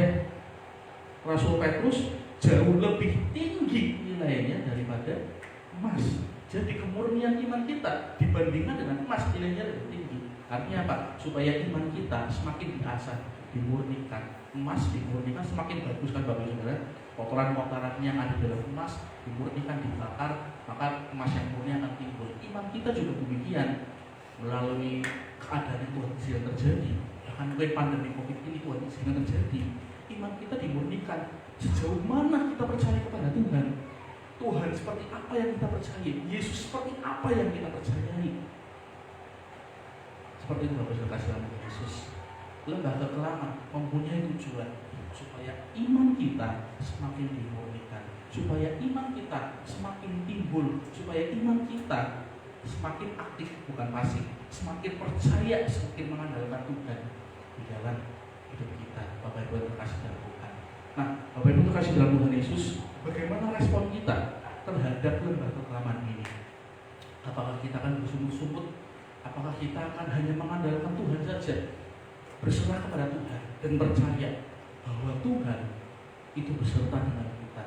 Rasul Petrus jauh lebih tinggi nilainya daripada emas. Jadi kemurnian iman kita dibandingkan dengan emas nilainya lebih tinggi. Artinya apa? Supaya iman kita semakin diasah, dimurnikan. Emas dimurnikan semakin bagus kan Bapak Saudara. Kotoran-kotoran yang ada dalam emas dimurnikan, dibakar, maka emas yang murni akan timbul. Iman kita juga demikian. melalui keadaan yang Tuhan izinkan terjadi, bahkan pandemi COVID ini Tuhan izinkan terjadi, iman kita dimurnikan. Sejauh mana kita percaya kepada Tuhan, Tuhan seperti apa yang kita percayai, Yesus seperti apa yang kita percayai. Seperti itu Bapak Saudara kasih dalam Yesus. Lembaga kelaman mempunyai tujuan supaya iman kita semakin dimurnikan, supaya iman kita semakin timbul, supaya iman kita semakin aktif bukan pasif, semakin percaya, semakin mengandalkan Tuhan di dalam hidup kita. Bapak Ibu terkasih dalam Tuhan. Nah, Bapak Ibu terkasih dalam Tuhan Yesus, bagaimana respon kita terhadap lembaga kelaman ini? Apakah kita akan bersungguh-sungguh? Apakah kita akan hanya mengandalkan Tuhan saja, berserah kepada Tuhan dan percaya bahwa Tuhan itu beserta dengan kita?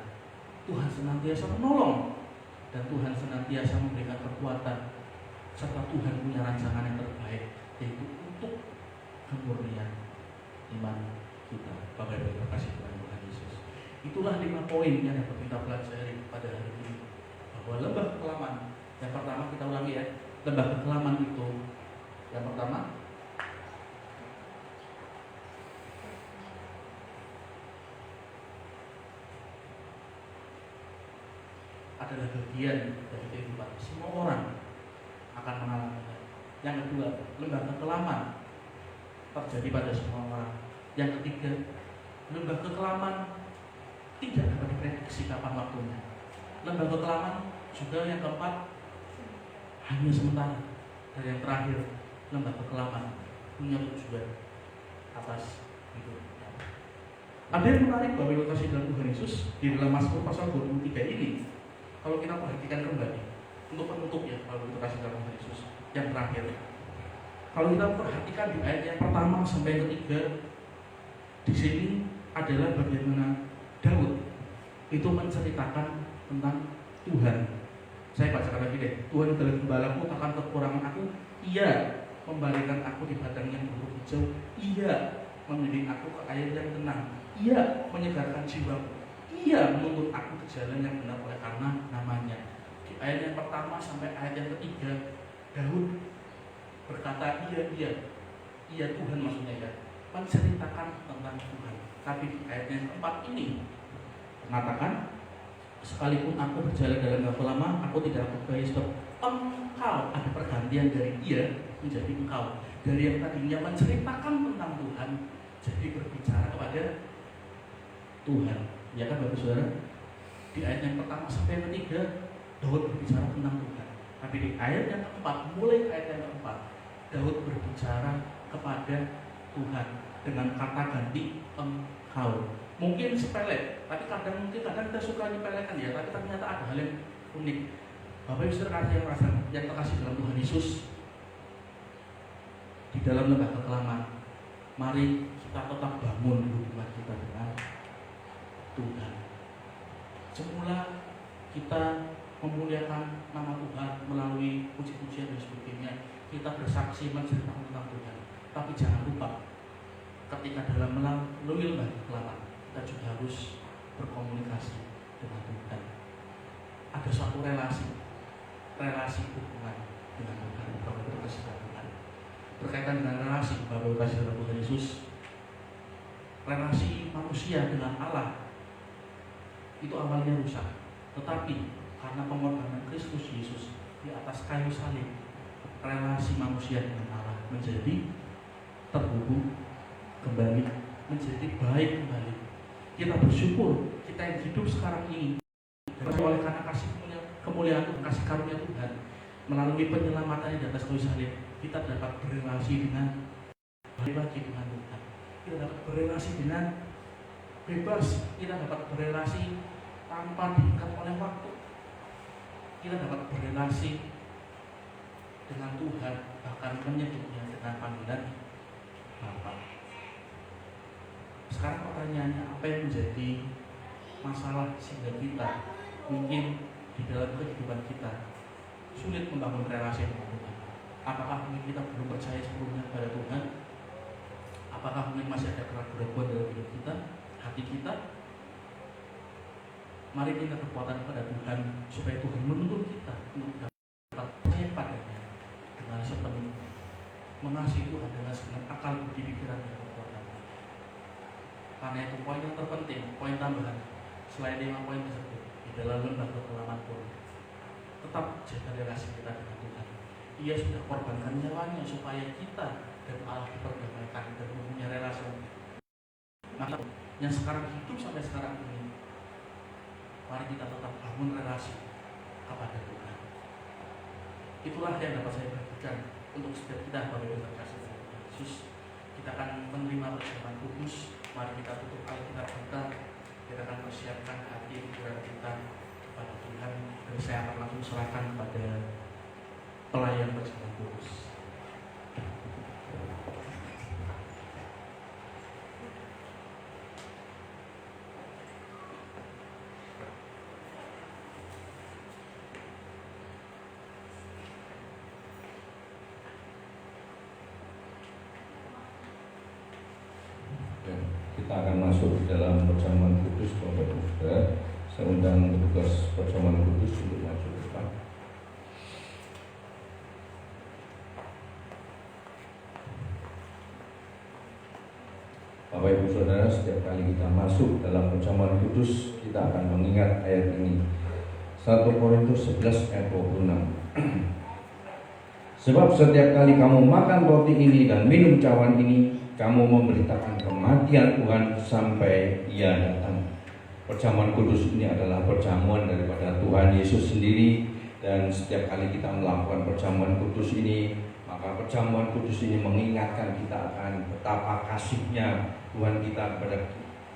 Tuhan senantiasa menolong dan Tuhan senantiasa memberikan kekuatan, serta Tuhan punya rancangan yang terbaik, yaitu untuk kemurnian iman kita. Bapak Ibu terkasih Tuhan Yesus. Itulah 5 poin yang dapat kita pelajari pada hari ini, bahwa lembah kekelaman yang pertama, kita ulangi ya, lembah kekelaman itu yang pertama adalah bagian dari kehidupan. Semua orang akan mengalaminya. Yang kedua, lembah kekelaman terjadi pada semua orang. Yang ketiga, lembah kekelaman tidak dapat diprediksi kapan waktunya. Lembah kekelaman juga yang keempat hanya sementara. Dan yang terakhir, lembah kekelaman punya tujuan atas hidup. Ada yang menarik bahwa Bapak kasih dalam Tuhan Yesus di dalam Mazmur pasal 23 ini. Kalau kita perhatikan kembali, untuk penutup ya, kalau kita kasih dalam Tuhan Yesus yang terakhir. Kalau kita perhatikan di ayat yang pertama sampai yang ketiga, di sini adalah bagaimana Daud itu menceritakan tentang Tuhan. Saya bacakan lagi deh. Tuhan adalah gembalaku, takkan kekurangan aku. Ia membalikan aku di padang yang berbukit hijau. Ia membimbing aku ke air yang tenang. Ia menyegarkan jiwaku. Ia menuntun aku ke jalan yang benar oleh karena namanya. Di ayat yang pertama sampai ayat yang ketiga, Daud berkata iya Tuhan, maksudnya ya, menceritakan tentang Tuhan. Tapi di ayat yang keempat ini mengatakan, sekalipun aku berjalan dalam waktu lama, aku tidak akan bayi sebab engkau. Ada pergantian dari ia menjadi engkau. Dari yang tadinya menceritakan tentang Tuhan jadi berbicara kepada Tuhan. Ya kan Bapak Saudara? Di ayat yang pertama sampai yang ketiga Daud berbicara tentang Tuhan. Tapi di ayat yang keempat, mulai ayat yang keempat, Daud berbicara kepada Tuhan dengan kata ganti engkau. Mungkin sepele, tapi kadang kita suka nyepelekan ya, tapi ternyata ada hal yang unik. Bapak Ibu Saudara yang terkasih dalam Tuhan Yesus, di dalam lembah kekelaman, mari kita tetap bangun hubungan kita dengan Tuhan. Semula kita memuliakan nama Tuhan melalui puji-pujian dan sebagainya. Kita bersaksi menceritakan tentang Tuhan. Tapi jangan lupa, ketika dalam melalui lembah kekelaman, kita juga harus berkomunikasi dengan Tuhan. Ada suatu relasi hubungan dengan Tuhan. Bapak terkasih dalam Tuhan. Berkaitan dengan relasi, Bapak terkasih dalam Tuhan Yesus, relasi manusia dengan Allah itu awalnya rusak, tetapi karena pengorbanan Kristus Yesus di atas kayu salib, relasi manusia dengan Allah menjadi terhubung kembali, menjadi baik kembali. Kita bersyukur kita yang hidup sekarang ini oleh karena kemuliaan Tuhan, kasih karunia Tuhan, melalui penyelamatannya di atas kayu salib, kita dapat berelasi dengan baik lagi dengan Tuhan. Kita dapat berelasi dengan bebas, kita dapat berelasi tanpa diikat oleh waktu. Kita dapat berelasi dengan Tuhan, bahkan menyebutnya dengan panggilan Bapa. Sekarang pertanyaannya, apa yang menjadi masalah sehingga kita mungkin di dalam kehidupan kita sulit membangun relasi dengan Tuhan? Apakah mungkin kita belum percaya sepenuhnya kepada Tuhan? Apakah mungkin masih ada keraguan dalam hidup kita, hati kita? Mari kita kekuatan kepada Tuhan supaya Tuhan menuntun kita untuk dapat percaya padanya dengan sepenuhnya. mengasihi Tuhan dengan segenap akal, budi, pikiran, dan kekuatan. Karena itu poin yang terpenting, poin tambahan selain 5 poin tersebut di dalam lembar pengalaman pun tetap jaga relasi kita dengan Tuhan. Ia sudah korbankan nyawanya supaya kita dan Allah diperdamaikan dan mempunyai relasi. Maka yang sekarang hidup sampai sekarang ini, mari kita tetap bangun relasi kepada Tuhan. Itulah yang dapat saya bagikan untuk setiap kita sebagai terkasih Tuhan Yesus. Kita akan menerima perjamuan kudus. Mari kita tutup Alkitab kita. Kita akan persiapkan hati pikiran kita kepada Tuhan. Dan saya akan langsung serahkan kepada pelayan perjamuan kudus. Kita akan masuk dalam perjamuan kudus, Bapak Ibu Saudara. Saya undang petugas perjamuan kudus untuk maju ke depan. Bapak Ibu Saudara, setiap kali kita masuk dalam perjamuan kudus, kita akan mengingat ayat ini. 1 Korintus 11 ayat 26. Sebab setiap kali kamu makan roti ini dan minum cawan ini, kamu memberitakan kematian Tuhan sampai Ia datang. Perjamuan kudus ini adalah perjamuan daripada Tuhan Yesus sendiri, dan setiap kali kita melakukan perjamuan kudus ini, maka perjamuan kudus ini mengingatkan kita akan betapa kasihnya Tuhan kita kepada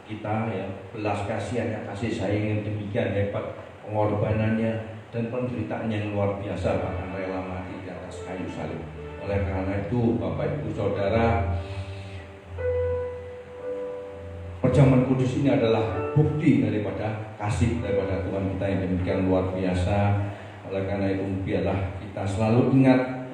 kita, ya, belas kasihannya, kasih sayang yang demikian hebat, pengorbanannya dan penderitaan yang luar biasa, bahkan rela mati di atas kayu salib. Oleh karena itu, Bapak Ibu Saudara, perjamuan kudus ini adalah bukti daripada kasih daripada Tuhan kita yang demikian luar biasa. Oleh karena itu, biarlah kita selalu ingat,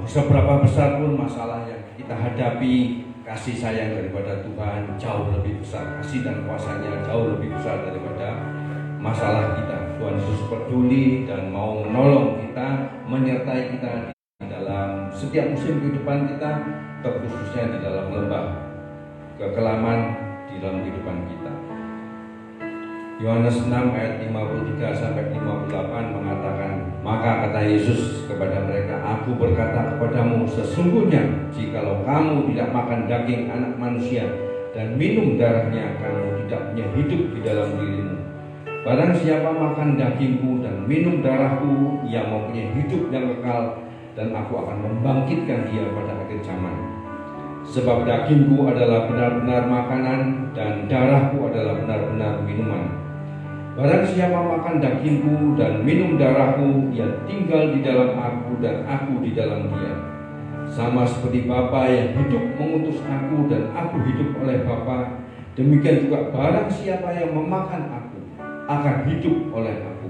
bisa berapa besar pun masalah yang kita hadapi, kasih sayang daripada Tuhan jauh lebih besar, kasih dan kuasanya jauh lebih besar daripada masalah kita. Tuhan Yesus peduli dan mau menolong kita, menyertai kita di dalam setiap musim kehidupan kita, terkhususnya di dalam lembah kekelaman di dalam kehidupan kita. Yohanes 6 ayat 53 sampai 58 mengatakan, maka kata Yesus kepada mereka, aku berkata kepadamu, sesungguhnya jikalau kamu tidak makan daging anak manusia dan minum darahnya, kamu tidak punya hidup di dalam dirimu. Barang siapa makan dagingku dan minum darahku, ia mempunyai hidup yang kekal, dan aku akan membangkitkan dia pada akhir zaman. Sebab dagingku adalah benar-benar makanan dan darahku adalah benar-benar minuman. Barang siapa makan dagingku dan minum darahku, ia tinggal di dalam aku dan aku di dalam dia. Sama seperti Bapa yang hidup mengutus aku dan aku hidup oleh Bapa, demikian juga barang siapa yang memakan aku akan hidup oleh aku.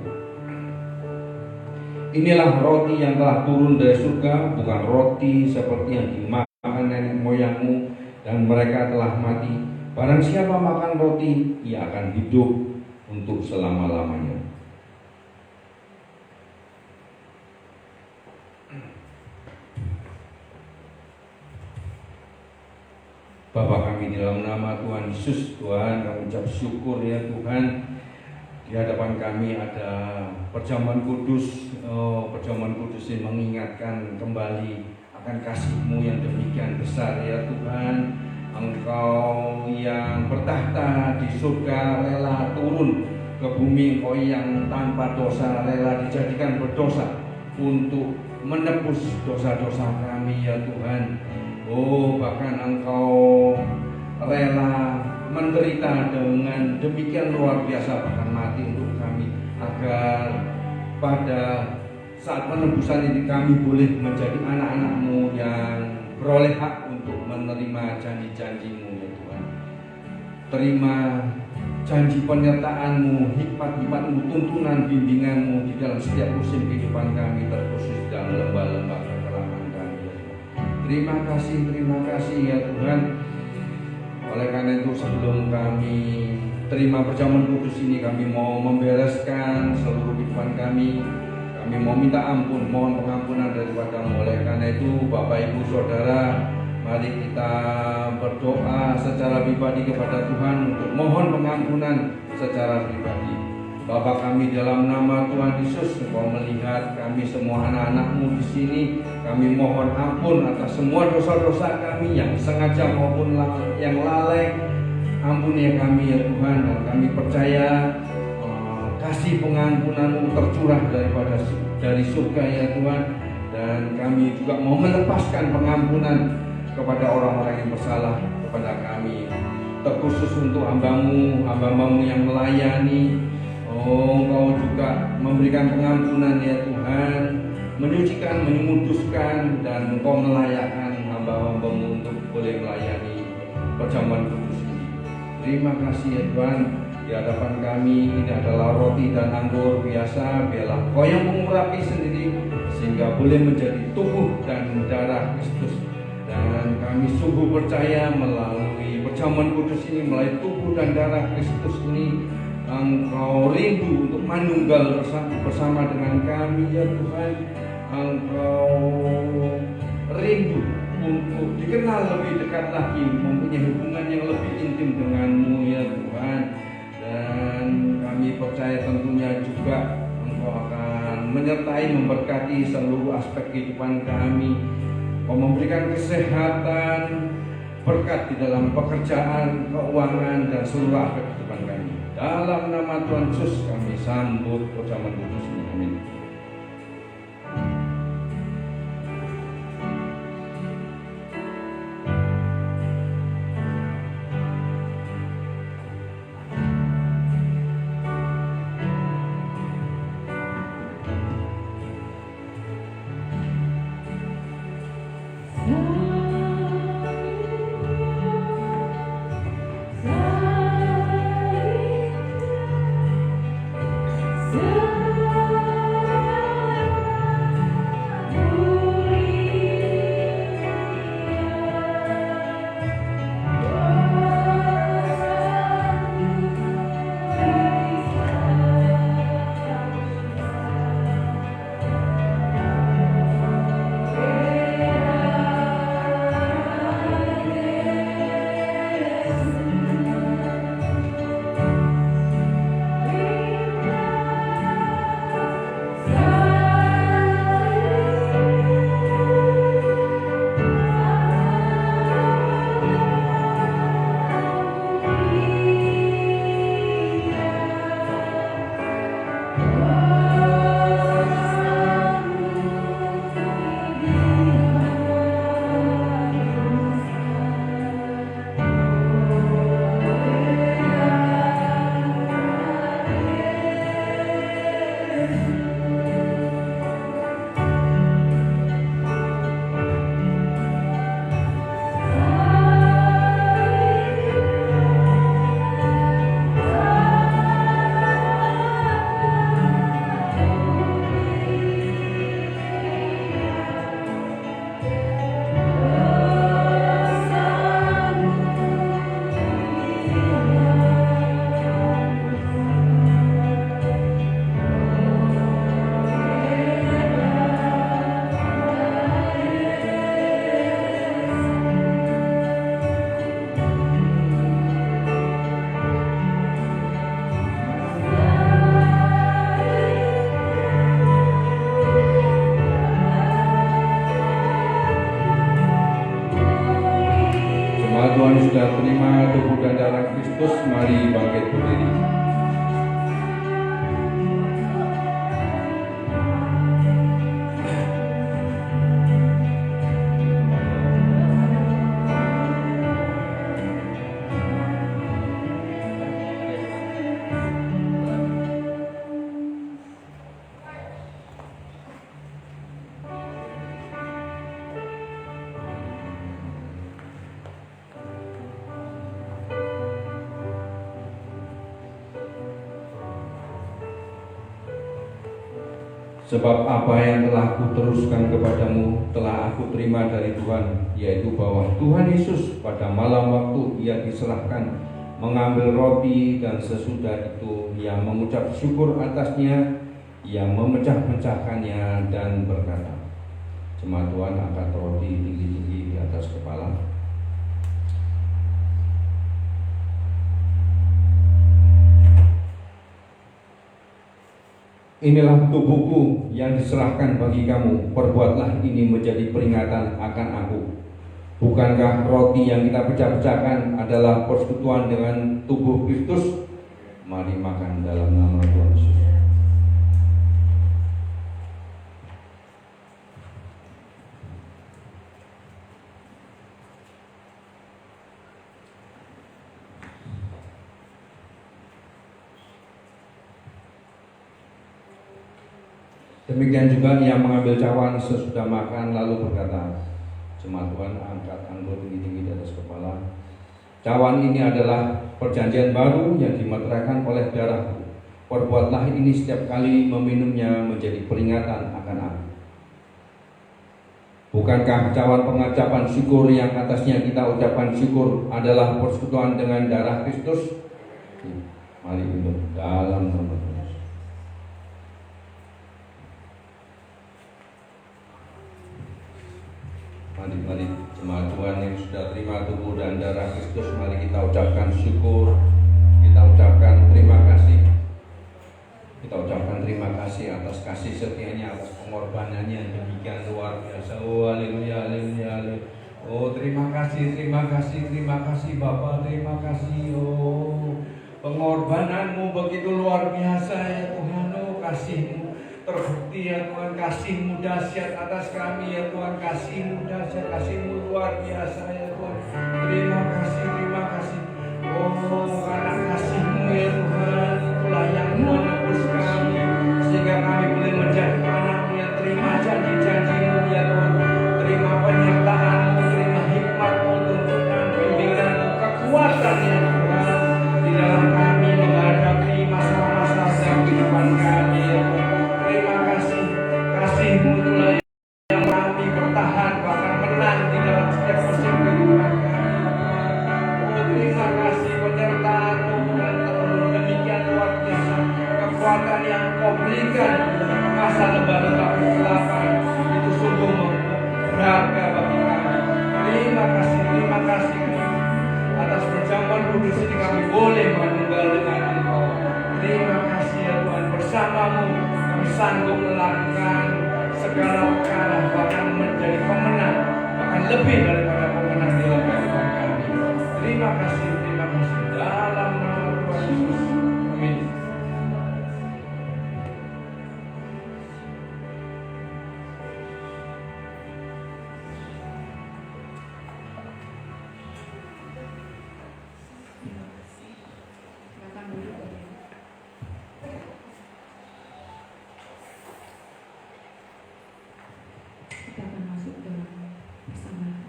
Inilah roti yang telah turun dari surga, bukan roti seperti yang dimakan nenek moyangmu dan mereka telah mati. Barang siapa makan roti, ia akan hidup untuk selama-lamanya. Bapa kami, di dalam nama Tuhan Yesus, Tuhan, kami ucap syukur ya Tuhan. Di hadapan kami ada perjamuan kudus. Perjamuan kudus ini mengingatkan kembali akan kasih-Mu yang demikian besar ya Tuhan. Engkau yang bertahta di surga rela turun ke bumi, Engkau yang tanpa dosa rela dijadikan berdosa untuk menebus dosa-dosa kami ya Tuhan. Oh, bahkan Engkau rela menderita dengan demikian luar biasa, bahkan mati untuk kami, agar pada saat penebusan ini kami boleh menjadi anak-anak-Mu yang beroleh hak untuk menerima janji-janji-Mu ya Tuhan. Terima janji penyertaan-Mu, hikmat-hikmat-Mu, tuntunan bimbingan-Mu di dalam setiap musim kehidupan kami, terkhusus dalam lembah-lembah kekelaman kami ya Tuhan. Terima kasih ya Tuhan. Oleh karena itu, sebelum kami terima perjamuan kudus ini, kami mau membereskan seluruh kehidupan kami Kami mau minta ampun, mohon pengampunan daripada-Mu. Oleh karena itu Bapak Ibu Saudara, mari kita berdoa secara pribadi kepada Tuhan untuk mohon pengampunan secara pribadi. Bapa kami dalam nama Tuhan Yesus, Engkau melihat kami semua anak-anak-Mu di sini. Kami mohon ampun atas semua dosa-dosa kami yang sengaja maupun yang lalai. Ampuni kami ya Tuhan, dan kami percaya kasih pengampunan-Mu tercurah dari surga ya Tuhan. Dan kami juga mau melepaskan pengampunan kepada orang-orang yang bersalah kepada kami, terkhusus untuk hamba-Mu yang melayani. Engkau juga memberikan pengampunan ya Tuhan, menyucikan, menyuduskan, dan Engkau melayakkan hamba-hamba-Mu untuk boleh melayani perjamuan kudus ini. Terima kasih ya Tuhan. Di hadapan kami ini adalah roti dan anggur biasa. Biarlah Engkau yang mengurapi sendiri sehingga boleh menjadi tubuh dan darah Kristus. Dan kami sungguh percaya melalui perjamuan kudus ini, melalui tubuh dan darah Kristus ini, Engkau rindu untuk manunggal bersama dengan kami ya Tuhan. Engkau rindu untuk dikenal lebih dekat lagi, mempunyai hubungan yang lebih intim dengan-Mu ya Tuhan. Dan kami percaya tentunya juga Engkau akan menyertai, memberkati seluruh aspek kehidupan kami. Engkau memberikan kesehatan, berkat di dalam pekerjaan, keuangan, dan seluruh aspek kehidupan kami. Dalam nama Tuhan Yesus kami sambut perjamuan kudus ini. Amin. Tuhan sudah terima tubuh dan darah Kristus, mari bangkit berdiri. Sebab apa yang telah kuteruskan kepadamu telah aku terima dari Tuhan, yaitu bahwa Tuhan Yesus pada malam waktu Ia diserahkan mengambil roti, dan sesudah itu Ia mengucap syukur atasnya, Ia memecah-mecahkannya dan berkata, jemaat Tuhan angkat roti tinggi-tinggi di atas kepala. Inilah tubuhku yang diserahkan bagi kamu, perbuatlah ini menjadi peringatan akan aku. Bukankah roti yang kita pecah-pecahkan adalah persekutuan dengan tubuh Kristus? Mari makan dalam nama Tuhan Yesus. Demikian juga ia mengambil cawan sesudah makan lalu berkata, jemaat Tuhan angkat anggur tinggi-tinggi di atas kepala. Cawan ini adalah perjanjian baru yang dimeteraikan oleh darahku. Perbuatlah ini setiap kali meminumnya menjadi peringatan akan aku. Bukankah cawan pengucapan syukur yang atasnya kita ucapkan syukur adalah persekutuan dengan darah Kristus? Mari minum dalam nama Tuhan. Mari jemaat Tuhan yang sudah terima tubuh dan darah Kristus, mari kita ucapkan syukur, kita ucapkan terima kasih. Kita ucapkan terima kasih atas kasih setianya, atas pengorbanannya yang demikian luar biasa. Oh haleluya, haleluya, haleluya. Oh terima kasih Bapa, terima kasih. Oh pengorbananmu begitu luar biasa ya Tuhan. Oh kasih-Mu terbukti ya Tuhan, kasih-Mu dahsyat atas kami ya Tuhan, kasih-Mu dahsyat, kasih-Mu luar biasa ya Tuhan. Terima kasih. Oh karena kasih-Mu ya Tuhan, itulah yang menebus kami sehingga kami boleh menjadi anak-Mu yang terima janji-janji-Mu ya Tuhan. Terima penyertaan-Mu, terima hikmat-Mu, tuntunan, bimbingan-Mu, kekuatan ya Tuhan di dalam kami menghadapi masalah-masalah dalam kehidupan kami ya Tuhan. Kasih-Mu itulah yang kami bertahan bahkan menang di dalam setiap musim kehidupan kami. Oh terima kasih penyertaan-Mu dan demikian luar biasa kekuatan yang Kau berikan masa lebaran tahun 8 itu sungguh berharga bagi kami. Terima kasih atas perjamuan kudus ini kami boleh menunggal dengan Engkau. Terima kasih ya Tuhan, bersama-Mu kami sanggup melakukan segala perkara, bahkan menjadi pemenang, bahkan lebih daripada pemenang di dalam kehidupan kami. Terima kasih dalam nama Tuhan Yesus. Amin. Silakan duduk. Kita akan masuk dalam persamaan.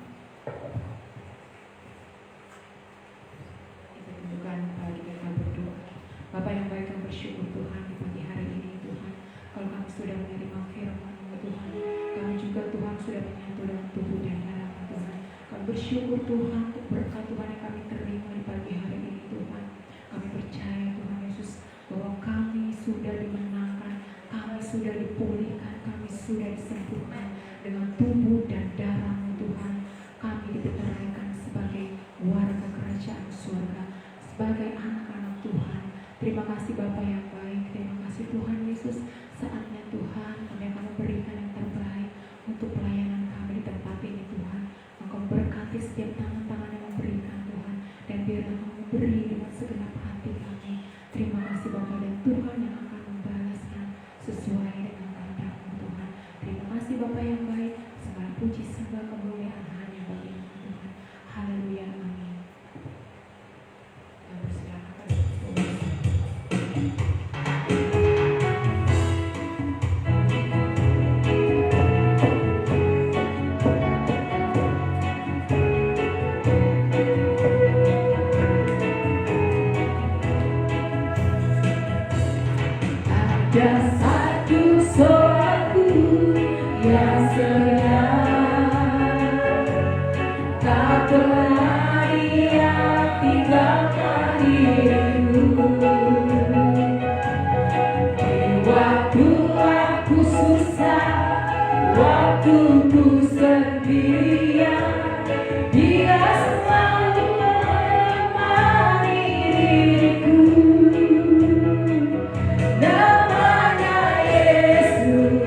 Kita tunjukkan bagi kita berdoa. Bapa yang baik, kami bersyukur Tuhan di pagi hari ini Tuhan. Kalau kami sudah menerima firman-Mu Tuhan, kami juga Tuhan sudah menyatu dalam tubuh dan darah Tuhan. Kami bersyukur Tuhan untuk berkat Tuhan yang kami terima di pagi hari ini Tuhan. Kami percaya Tuhan Yesus bahwa kami sudah dimenangkan, kami sudah dipulihkan, kami sudah disembuhkan dengan tubuh dan darah-Mu Tuhan. Kami diteraikan sebagai warga kerajaan surga, sebagai anak-anak Tuhan. Terima kasih Bapa yang baik, terima kasih Tuhan Yesus. Saatnya Tuhan kami akan memberikan yang terbaik untuk pelayanan kami di tempat ini Tuhan. Engkau berkati setiap tangan-tangan yang memberikan Tuhan, dan biarlah Kau memberi dengan segenap hati kami. Terima kasih Bapa, dan Tuhan yang akan membalaskan sesuai dengan kehendak-Mu Tuhan. Terima kasih Bapa yang baik, segala puji segala kemuliaan hanya bagi-Mu Tuhan. Haleluya, amin. Kami persilakan. Ada satu suaraku yang senyap, tak pernah Dia tinggalkan diriku. Di waktu susah, waktuku sendirian, Dia selalu menemani diriku. Namanya Yesus,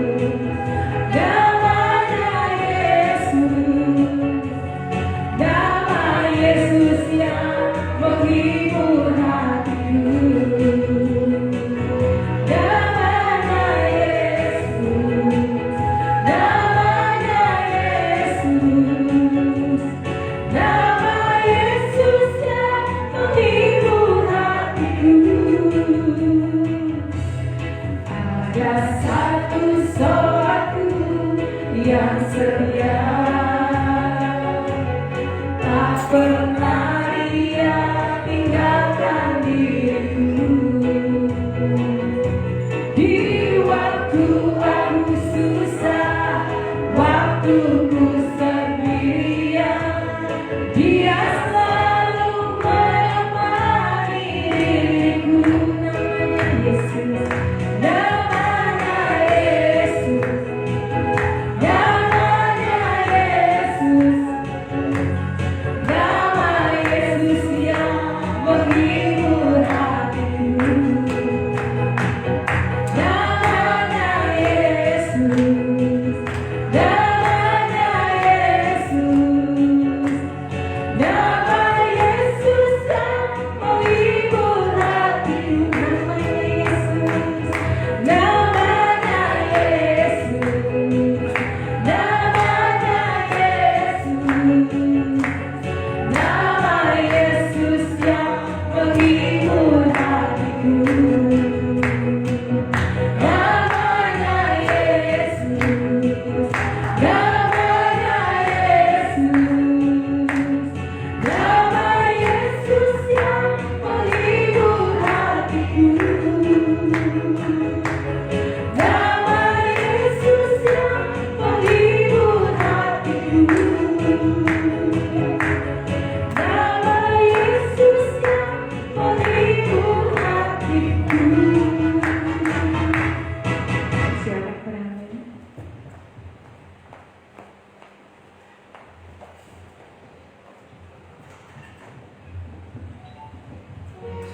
namanya Yesus, nama Yesus yang menghibur hatiku. Namanya Yesus, namanya Yesus, nama Yesus yang menghibur hatiku. Ada satu solatku yang setia, tak pernah Dia tinggalkan diriku. Di waktu aku susah, waktuku sendirian, Dia selalu menemani diriku. Namanya Yesus, namanya Yesus, namanya Yesus, nama Yesus yang menghibur hatiku. Namanya Yesus, namanya Yesus, nama Yesus yang menghibur hatiku. Namanya Yesus, namanya Yesus, nama Yesus yang menghibur hatiku. Namanya Yesus, namanya Yesus, nama Yesus yang menghibur hatiku. Nama Yesus yang menghibur hatiku. Nama Yesus yang menghibur hatiku. Siapa peranan?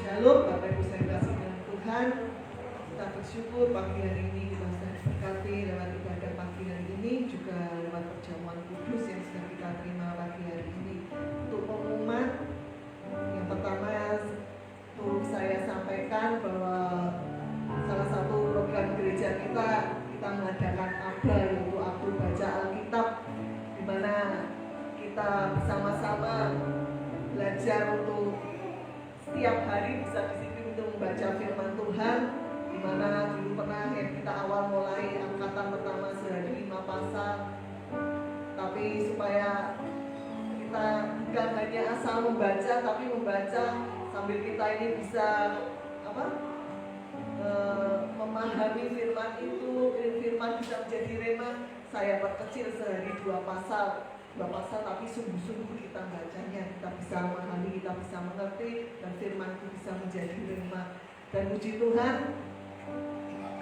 Shalom, Bapak Ibu saya kasih dengan Tuhan. Kita bersyukur pagi hari ini kita sudah diberkati lewat ibadah pagi hari ini, juga lewat perjamuan kudus yang sudah kita terima pagi hari ini. Untuk pengumuman, yang pertama perlu saya sampaikan bahwa salah satu program gereja kita mengadakan ABA, yaitu Abdul Baca Alkitab, di mana kita bersama-sama belajar untuk setiap hari bisa disiplin untuk membaca firman Tuhan, di mana dulu pernah yang kita awal mulai angkatan pertama sehari 5 pasal, tapi supaya kita bukan hanya asal membaca, tapi membaca sambil kita ini bisa memahami firman itu, firman bisa menjadi rema. Saya perkecil sehari 2 pasal, tapi sungguh-sungguh kita bacanya, kita bisa memahami, kita bisa mengerti, dan firman itu bisa menjadi rema. Dan puji Tuhan,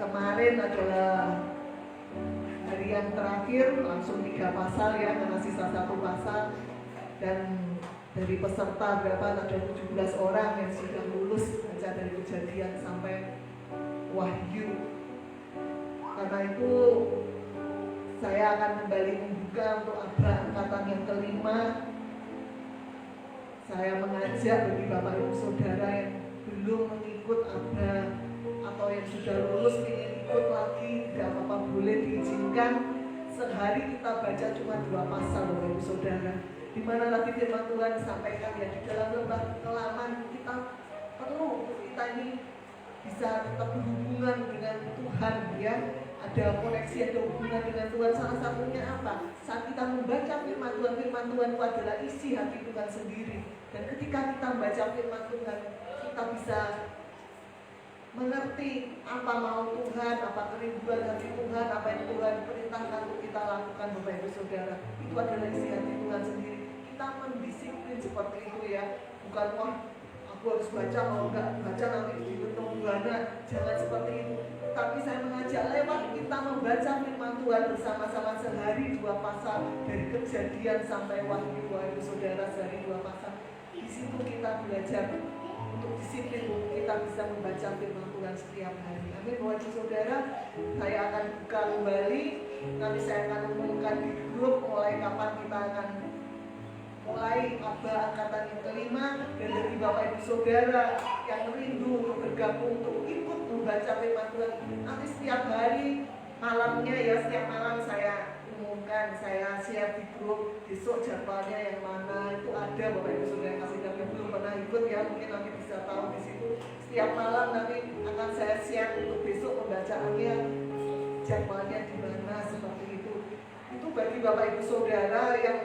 kemarin adalah hari yang terakhir, langsung 3 pasal ya, karena sisa 1 pasal. Dan dari peserta berapa, ada 17 orang yang sudah lulus baca dari Kejadian sampai Wahyu. Karena itu saya akan kembali membuka untuk ABA angkatan yang kelima. Saya mengajak bagi Bapak Ibu Saudara yang belum mengikut ABA atau yang sudah lulus ingin ikut lagi, tidak apa-apa, boleh diizinkan. Sehari kita baca cuma 2 pasal Bapak Ibu Saudara, di mana nanti firman Tuhan disampaikan ya di dalam lembah kekelaman. Kita perlu kita ini bisa tetap berhubungan dengan Tuhan ya, ada koneksi, ada hubungan dengan Tuhan. Salah satunya apa? Saat kita membaca firman Tuhan itu adalah isi hati Tuhan sendiri. Dan ketika kita membaca firman Tuhan, kita bisa mengerti apa mau Tuhan, apa kerinduan hati Tuhan, apa yang Tuhan perintahkan untuk kita lakukan. Bapak Ibu Saudara, itu adalah isi hati Tuhan sendiri. Kita mendisiplin seperti itu ya, bukan wah aku harus baca, kalau enggak baca nanti dibentuk buana, jangan seperti itu. Tapi saya mengajak lewat kita membaca firman Tuhan bersama-sama sehari 2 pasal dari Kejadian sampai Wahyu, Bapak Ibu Saudara, sehari 2 pasal. Di situ kita belajar untuk disiplin, kita bisa membaca firman Tuhan setiap hari. Amin. Bapak Ibu Saudara, saya akan buka kembali. Nanti saya akan umumkan di grup mulai kapan kita akan mulai maba angkatan yang kelima, dan dari Bapak Ibu Saudara yang rindu untuk bergabung untuk ikut membaca firman Tuhan, nanti setiap hari malamnya ya, setiap malam saya umumkan, saya share di grup besok jadwalnya yang mana itu ada. Bapak Ibu Saudara kasih tahu yang belum pernah ikut ya, mungkin nanti bisa tahu di situ. Setiap malam nanti akan saya share untuk besok pembacaannya, jadwalnya di mana, seperti itu. Itu bagi Bapak Ibu Saudara yang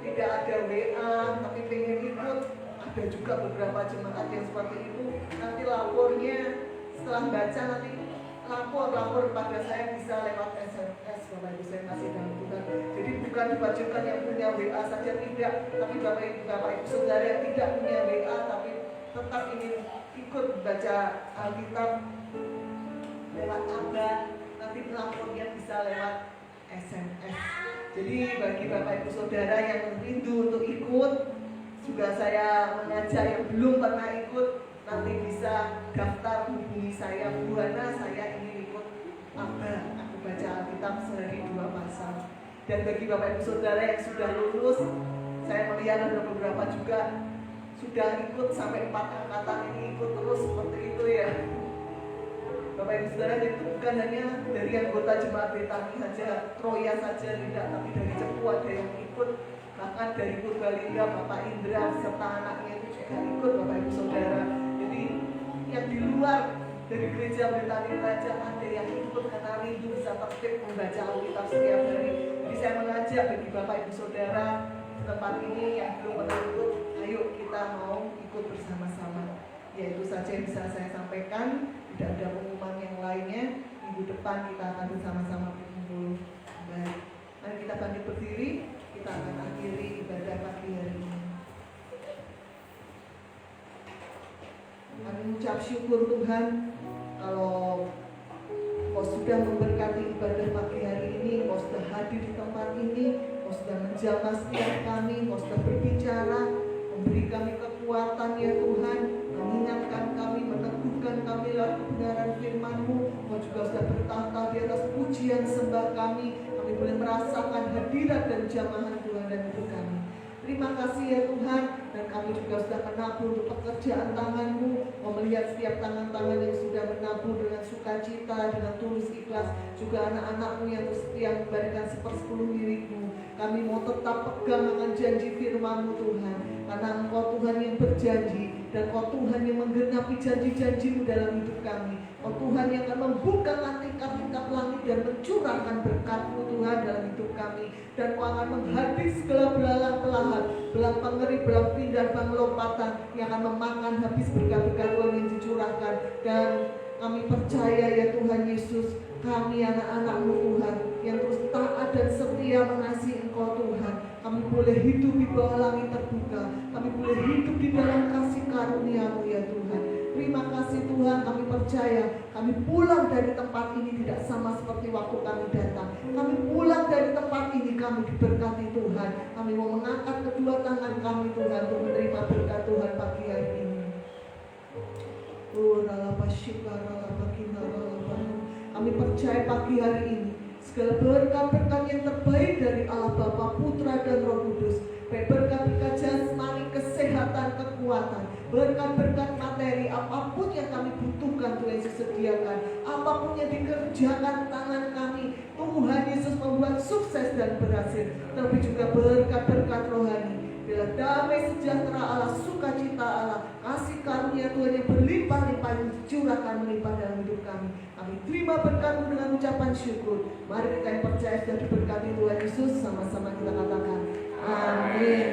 tidak ada WA tapi pengen ikut. Ada juga beberapa jemaat yang seperti itu. Nanti lapornya setelah baca, nanti lapor pada saya bisa lewat SMS. Bapak Ibu saya kasih dalam Tuhan. Jadi bukan diwajibkan yang punya WA saja, tidak. Tapi Bapak Ibu Saudara yang tidak punya WA tapi tetap ingin ikut baca Alkitab lewat aba, nanti lapornya bisa lewat SMS. Jadi bagi Bapak Ibu Saudara yang rindu untuk ikut, juga saya mengajak yang belum pernah ikut, nanti bisa daftar, hubungi saya, Bu Hana, saya ingin ikut aba, aku baca Alkitab sehari 2 pasal. Dan bagi Bapak Ibu Saudara yang sudah lulus, saya melihat ada beberapa juga sudah ikut sampai 4 angkatan ini, ikut terus seperti itu ya. Bapak Ibu Saudara, itu bukan hanya dari anggota jemaat Betani saja, Troya saja tidak, tapi dari Cepu ada yang ikut, bahkan dari Purbalingga Bapak Indra serta anaknya itu juga ikut, Bapak Ibu Saudara. Jadi yang di luar dari gereja Betani saja ada yang ikut karena rindu bisa tertib membaca Alkitab setiap hari. Jadi saya mengajak bagi Bapak Ibu Saudara di tempat ini yang belum pernah ikut, ayo kita mau ikut bersama-sama. Ya itu saja yang bisa saya sampaikan. Tidak ada pengumuman yang lainnya. Minggu depan kita akan bersama-sama berkumpul. Baik, mari kita bangkit berdiri. Kita akan akhiri ibadah pagi hari ini. Kami mengucap syukur Tuhan, kalau Kau sudah memberkati ibadah pagi hari ini, Kau sudah hadir di tempat ini, Kau sudah menjamah setiap kami, Kau sudah berbicara, memberi kami kekuatan ya Tuhan, mengingatkan kami, meneguhkan kami lewat kebenaran firman-Mu. Kau juga sudah bertahta di atas pujian sembah kami boleh merasakan hadirat dan jamahan Tuhan dan hidup kami. Terima kasih ya Tuhan, dan kami juga sudah menabur untuk pekerjaan tangan-Mu. Mau melihat setiap tangan-tangan yang sudah menabur dengan sukacita, dengan tulus ikhlas, juga anak-anak-Mu yang setia memberikan 1/10 milik-Mu. Kami mau tetap pegang dengan janji firman-Mu Tuhan, karena Engkau Tuhan yang berjanji, dan Engkau Tuhan yang menggenapi janji-janji-Mu dalam hidup kami. Engkau Tuhan yang akan membuka tingkap-tingkap langit dan mencurahkan berkat-Mu Tuhan dalam hidup kami, dan Engkau akan menghabis segala belalang pengeri, belang pindah, belang lompatan yang akan memakan habis berkat-berkat Tuhan yang dicurahkan. Dan kami percaya ya Tuhan Yesus, kami anak-anak-Mu Tuhan yang terus taat dan setia mengasihi Engkau Tuhan, kami boleh hidup di bawah langit terbuka, kami boleh hidup di dalam kasih karunia-Mu ya Tuhan. Terima kasih Tuhan, kami percaya kami pulang dari tempat ini tidak sama seperti waktu kami datang. Kami pulang dari tempat ini, kami diberkati Tuhan. Kami mau mengangkat kedua tangan kami Tuhan untuk menerima berkat Tuhan pagi hari ini. Kami percaya pagi hari ini segala berkat-berkat yang terbaik dari Allah Bapa, Putra dan Roh Kudus, baik berkat-berkat jasmani, kesehatan, kekuatan, berkat-berkat materi, apapun yang kami butuhkan Tuhan Yesus sediakan, apapun yang dikerjakan tangan kami, Tuhan Yesus membuat sukses dan berhasil. Tapi juga berkat-berkat rohani, bila damai sejahtera Allah, sukacita Allah, kasih karunia Tuhan yang berlimpah-limpah yang dicurahkan melimpah dalam hidup kami. Kami terima berkat-Mu dengan ucapan syukur. Mari kita yang percaya sudah diberkati Tuhan Yesus, sama-sama kita katakan amin.